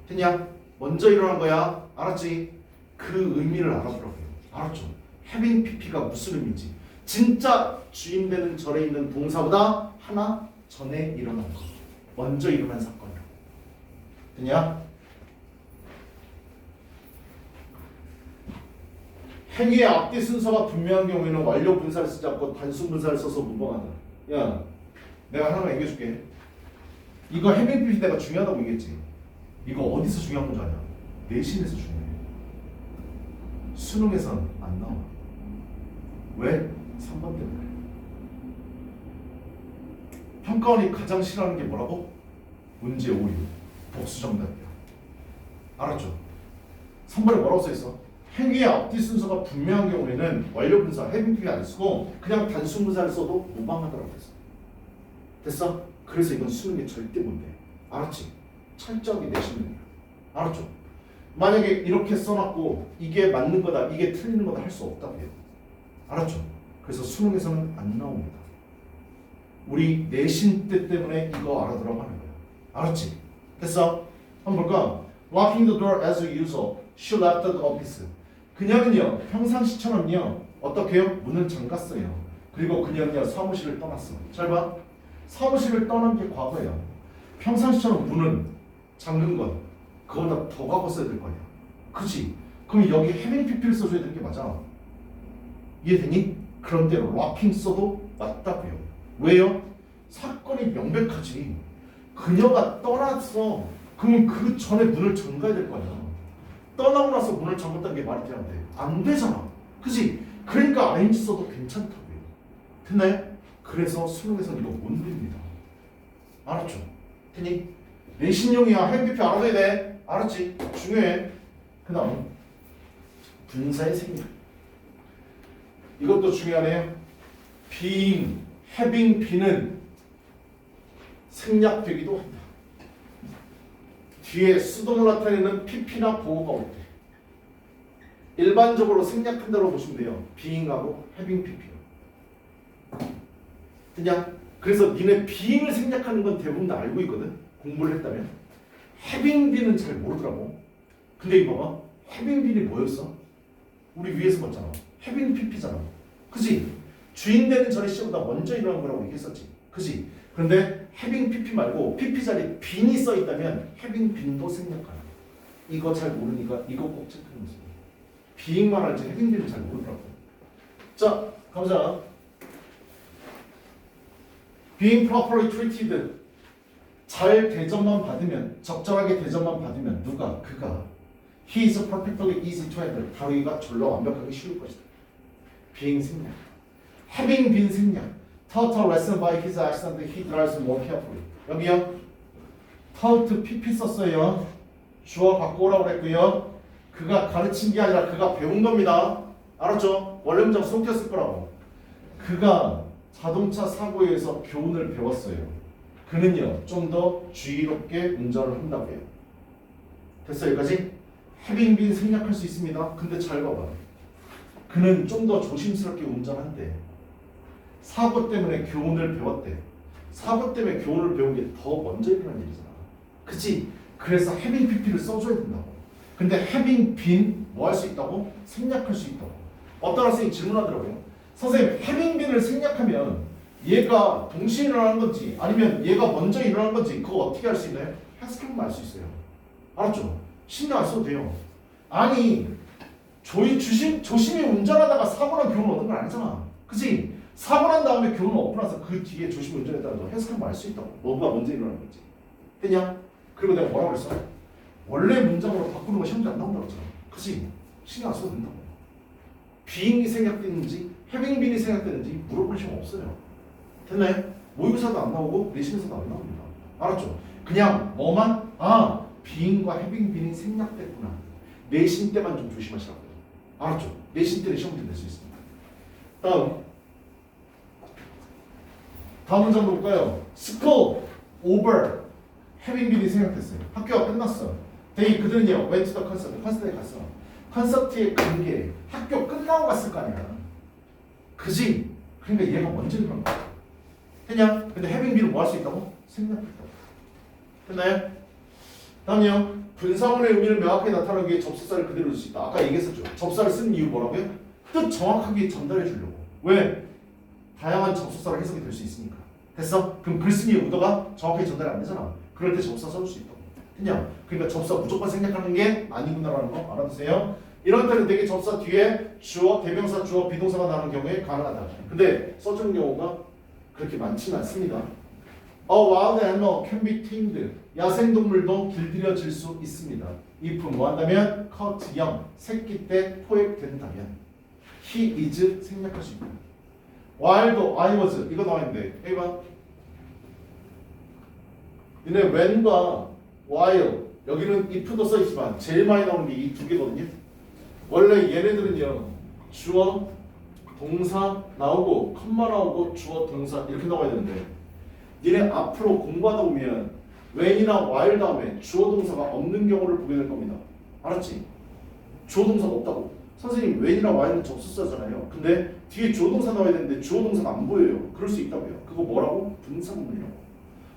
됐냐? 먼저 일어난 거야. 알았지? 그 의미를 알아보라고요. 알았죠? having pp가 무슨 의미인지. 진짜 주인 되는 절에 있는 동사보다 하나 전에 일어난 거. 먼저 일어난 사건이라고. 됐냐? 행위의 앞뒤 순서가 분명한 경우에는 완료 분사를 쓰지 않고 단순 분사를 써서 무방하다. 야, 내가 하나만 얘기해줄게. 이거 having pp 내가 중요하다고 얘기했지. 이거 어디서 중요한 건지 아냐? 내신에서 중요해. 수능에선 안 나와. 왜? 3번 때문에. 평가원이 가장 싫어하는 게 뭐라고? 문제 오류, 복수 정답이야. 알았죠? 3번에 뭐라고 써있어? 행위의 앞뒤 순서가 분명한 경우에는 완료 분사, having pp를 안 쓰고 그냥 단순 분사를 써도 무방하다고 했어. 됐어? 그래서 이건 수능에 절대 못 돼. 알았지? 철저하게 내시는 거야. 알았죠? 만약에 이렇게 써놨고 이게 맞는 거다, 이게 틀리는 거다 할 수 없다고 해요. 알았죠? 그래서 수능에서는 안 나옵니다. 우리 내신 때 때문에 이거 알아두라고 하는 거야. 알았지? 됐어? 한번 볼까? Locking the door as usual. She left the office. 그녀는요, 평상시처럼요, 어떻게 해요? 문을 잠갔어요. 그리고 그녀는요, 사무실을 떠났어. 잘 봐. 사무실을 떠난 게 과거예요. 평상시처럼 문은 잠근 건 그거보다 더 과거 써야 될 거 아니야. 그치? 그럼 여기 having pp를 써줘야 되는 게 맞아. 이해되니? 그런데 locking 써도 맞다고요. 왜요? 사건이 명백하지. 그녀가 떠났어. 그러면 그 전에 문을 잠가야 될 거 아니야. 떠나고 나서 문을 잠갔다는 게 말이 되는데 안 되잖아. 그치? 그러니까 ing 써도 괜찮다고요. 됐나요? 그래서 수능에서는 이거 못 냅니다. 알았죠? 됐니? 내신용이야. having pp 알아둬야 돼. 알았지? 중요해. 그 다음 분사의 생략. 이것도 중요하네요. being, having be는 생략되기도 한다. 뒤에 수동을 나타내는 pp나 보호가 올 때 일반적으로 생략한다고 보시면 돼요. being하고 having pp요. 그냥 그래서 니네 being을 생략하는 건 대부분 다 알고 있거든. 공부를 했다면. having be는 잘 모르더라고. 근데 이거 봐봐. having be는 뭐였어? 우리 위에서 봤잖아. having pp잖아. 그지? 주인 되는 절의 시제보다 먼저 일어난 거라고 얘기했었지. 그지? 그런데 having pp 말고 pp 자리에 being이 써 있다면 having been도 생략하라. 이거 잘 모르니까 이거 꼭 체크해 보세요. being만 알지 having been은 잘 모르더라고. 자, 가보자. being properly treated. 잘 대접만 받으면, 적절하게 대접만 받으면 누가? 그가. He is perfectly easy to handle. 다루기가 졸라 완벽하게 쉬울 것이다. being 생략. having been 생략. Taught a lesson by his accent, he drives more carefully. 여기요. taught pp 썼어요. 주어 갖고 오라고 그랬고요. 그가 가르친 게 아니라 그가 배운 겁니다. 알았죠? 원래 문장 속였을 거라고. 그가 자동차 사고에 의해서 교훈을 배웠어요. 그는요, 좀 더 주의롭게 운전을 한다고요. 됐어, 여기까지? having been 생략할 수 있습니다. 근데 잘 봐봐. 그는 좀 더 조심스럽게 운전한대. 사고 때문에 교훈을 배웠대. 사고 때문에 교훈을 배운 게 더 먼저 일어난 일이잖아. 그치? 그래서 having pp를 써줘야 된다고. 근데 having been 뭐 할 수 있다고? 생략할 수 있다고. 어떤 학생이 질문하더라고요. 선생님, having been을 생략하면 얘가 동시에 일어나는 건지 아니면 얘가 먼저 일어나는 건지 그거 어떻게 할 수 있나요? 해석하면 알 수 있어요. 알았죠? 신경 안 써도 돼요. 아니 조심히 운전하다가 사고 난 교훈을 얻은 건 아니잖아. 그치? 사고 난 다음에 교훈을 얻고 나서 그 뒤에 조심히 운전했다는 거 해석하면 알 수 있다고. 뭐가 먼저 일어나는 건지. 됐냐? 그리고 내가 뭐라고 그랬어? 원래 문장으로 바꾸는 거 시험지 안 나온다고 했잖아. 그치? 신경 안 써도 된다고. being이 생략되는지 having been이 생략되는지 물어볼 시험 없어요. 됐나요? 모의고사도 안 나오고 내신에서도 안 나옵니다. 알았죠? 그냥 뭐만 being과 having been이 생략됐구나. 내신 때만 좀 조심하시라고요. 알았죠? 내신 때는 시험 낼 수 있습니다. 다음 문장 볼까요? school over having been이 생략됐어요. 학교가 끝났어. 그들은요 went to the concert. 콘서트에 갔어. 콘서트의 관계 학교 끝나고 갔을 거 아니야. 그지? 그러니까 얘가 먼저 일어난 거야. 됐냐? 근데 having been은 뭐 할 수 있다고? 생략했다고. 됐나요? 다음이요. 분사문의 의미를 명확하게 나타나기 위해 접속사를 그대로 쓸 수 있다. 아까 얘기했었죠. 접사를 쓰는 이유 뭐라고요? 뜻 정확하게 전달해 주려고. 왜? 다양한 접속사로 해석이 될 수 있으니까. 됐어? 그럼 글쓴이의 의도가 정확하게 전달이 안 되잖아. 그럴 때 접사 써줄 수 있다고. 됐냐? 그러니까 접사 무조건 생략하는 게 아니구나라는 거 알아두세요. 이런 때는 되게 접사 뒤에 주어, 대명사, 주어, 비동사가 나오는 경우에 가능하다. 근데 써주는 경우가 그렇게 많지는 않습니다. A wild animal can be tamed. 야생동물도 길들여질 수 있습니다. if 뭐 한다면 caught young, 새끼 때 포획된다면 he is 생략할 수 있다. wild, I was 이거 나와 있는데 해봐. 얘네 when과 while 여기는 if도 써있지만 제일 많이 나오는 게 이 두 개거든요. 원래 얘네들은요 주어, 동사 나오고 컴마 나오고 주어, 동사 이렇게 나와야 되는데 얘네 앞으로 공부하다 보면 when이나 while 다음에 주어 동사가 없는 경우를 보게 될 겁니다. 알았지? 주어 동사가 없다고. 선생님 when이나 while은 접속사잖아요. 근데 뒤에 주어 동사 나와야 되는데 주어 동사가 안 보여요. 그럴 수 있다고요. 그거 뭐라고? 분사구문이라고.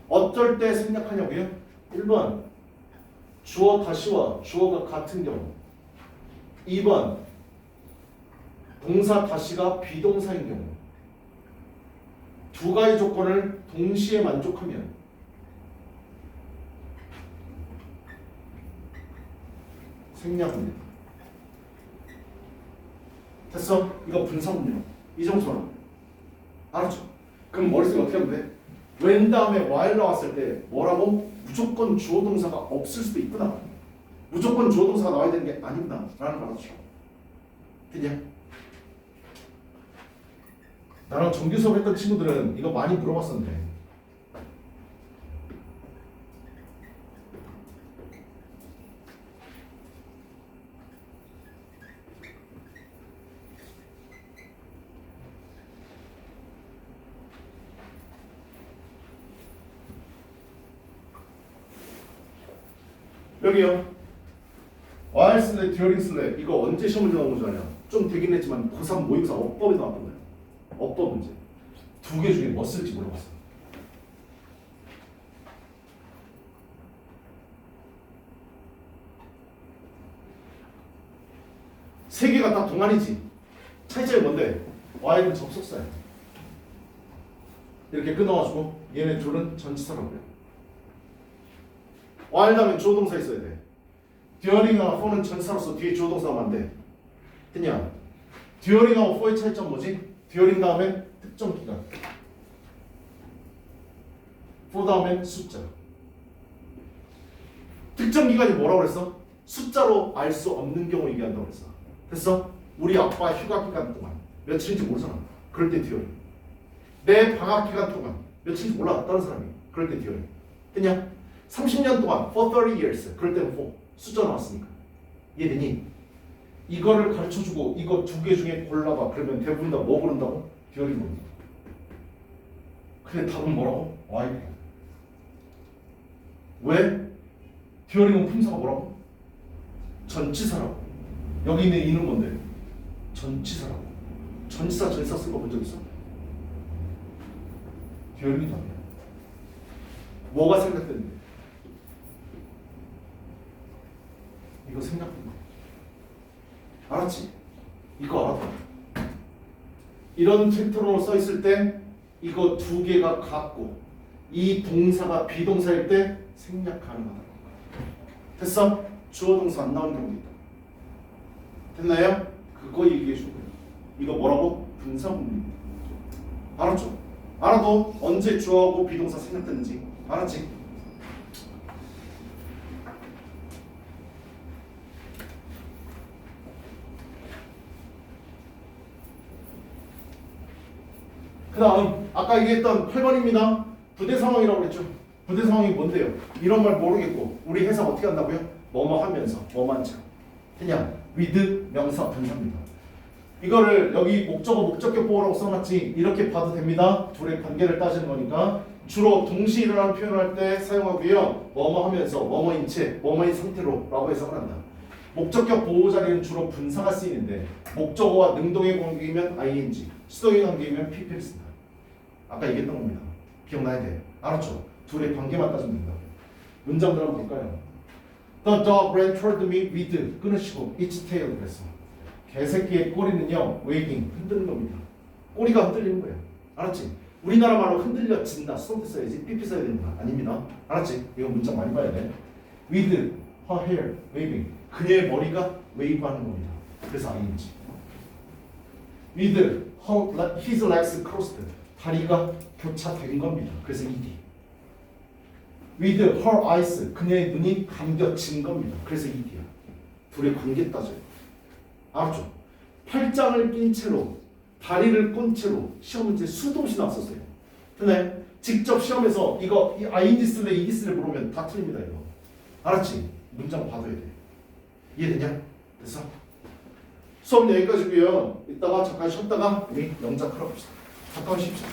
어떨 때 생략하냐고요? 1번 주어 다시와 주어가 같은 경우. 2번 동사 다시가 비동사인 경우. 두 가지 조건을 동시에 만족하면 생략합니다. 됐어? 이거 분사문이요. 이 정도만. 알았죠? 그럼 머릿속에 어떻게 하면 돼? when 다음에 while 나왔을 때 뭐라고? 무조건 주어 동사가 없을 수도 있구나. 무조건 주어 동사가 나와야 되는 게 아니구나 라는 걸 알았죠? 됐냐? 나랑 정규 수업 했던 친구들은 이거 많이 물어봤었는데 여기요. while 쓸래, during 쓸래 이거 언제 시험을 나온 줄 아냐? 좀 되긴 했지만 고3 모의고사 어법에 나왔던 거예요. 어법 문제. 두 개 중에 뭐 쓸지 물어봤어. 세 개가 다 동안이지. 차이점이 뭔데? while은 접속사야. 이렇게 끊어가지고 얘네 둘은 전치사라고요. while 다음에 주어 동사 있어야 돼. during하고 for는 전치사로서 뒤에 주어 동사가 안 돼. 됐냐? during하고 for의 차이점 뭐지? during 다음에 특정 기간. for 다음엔 숫자. 특정 기간이 뭐라고 그랬어? 숫자로 알 수 없는 경우 얘기한다고 그랬어. 됐어? 우리 아빠 휴가 기간 동안 며칠인지 모르잖아. 그럴 때 during. 내 방학 기간 동안 며칠인지 몰라. 다른 사람이. 그럴 때 during. 됐냐? 30년 동안 for 30 years. 그럴 때는 for. 숫자 나왔으니까. 이해되니? 이거를 가르쳐주고 이거 두 개 중에 골라봐. 그러면 대부분 다 뭐 고른다고? during 고른다. 근데 답은 뭐라고? while. 왜? during은 품사가 뭐라고? 전치사라고. 여기 있는 이는 뭔데? 전치사라고. 전치사 쓴 거 본 적 있어? during이 답이야. 뭐가 생각되는데? 이거 생각된 거. 알았지? 이거 알았다. 이런 텍스트로 써 있을 때 이거 두 개가 같고 이 동사가 비동사일 때 생략 가능하다. 됐어? 주어 동사 안 나오는 경우도 있다. 됐나요? 그거 얘기해 준 거예요. 이거 뭐라고? 분사구문입니다. 알았죠? 알아도 언제 주어하고 비동사 생략되는지 알았지? 그 다음 아까 얘기했던 8번입니다. 부대 상황이라고 그랬죠. 부대 상황이 뭔데요? 이런 말 모르겠고 우리 해석 어떻게 한다고요? 뭐뭐 하면서 뭐만 참 그냥 with 명사 분사입니다. 이거를 여기 목적어 목적격 보호라고 써놨지 이렇게 봐도 됩니다. 둘의 관계를 따지는 거니까 주로 동시에 일어나는 표현을 할 때 사용하고요. 뭐뭐 하면서 뭐뭐인 채 뭐뭐인 상태로 라고 해석을 한다. 목적격 보호 자리는 주로 분사가 쓰이는데 목적어와 능동의 관계이면 ing, 수동의 관계이면 pp를 쓴다. 아까 얘기했던 겁니다. 기억나야 돼. 알았죠? 둘의 관계만 따지면 된다. 문장들 한번 볼까요? The dog ran toward me with 끊으시고 its tail 그랬어. 개새끼의 꼬리는요 waving 흔드는 겁니다. 꼬리가 흔들리는 거예요. 알았지? 우리나라 말로 흔들려진다. 수동태 써야지. pp 써야 됩니다. 아닙니다. 알았지? 이거 문장 많이 봐야 돼. With her hair waving 그녀의 머리가 웨이브하는 겁니다. 그래서 ing. With his legs crossed 다리가 교차된 겁니다. 그래서 ed. With her eyes 그녀의 눈이 감겨진 겁니다. 그래서 ed야. 둘의 관계 따져요. 알았죠? 팔짱을 낀 채로 다리를 꼰 채로 시험 문제 수도 없이 나왔었어요. 근데 직접 시험에서 이거 ing 쓸래 ed 쓸래 물으면 다 틀립니다. 이거 알았지? 문장 봐둬야 돼. 이해되냐? 됐어? 수업 여기까지고요. 이따가 잠깐 쉬었다가 우리 영작 풀어봅시다. 잠깐 쉽시다.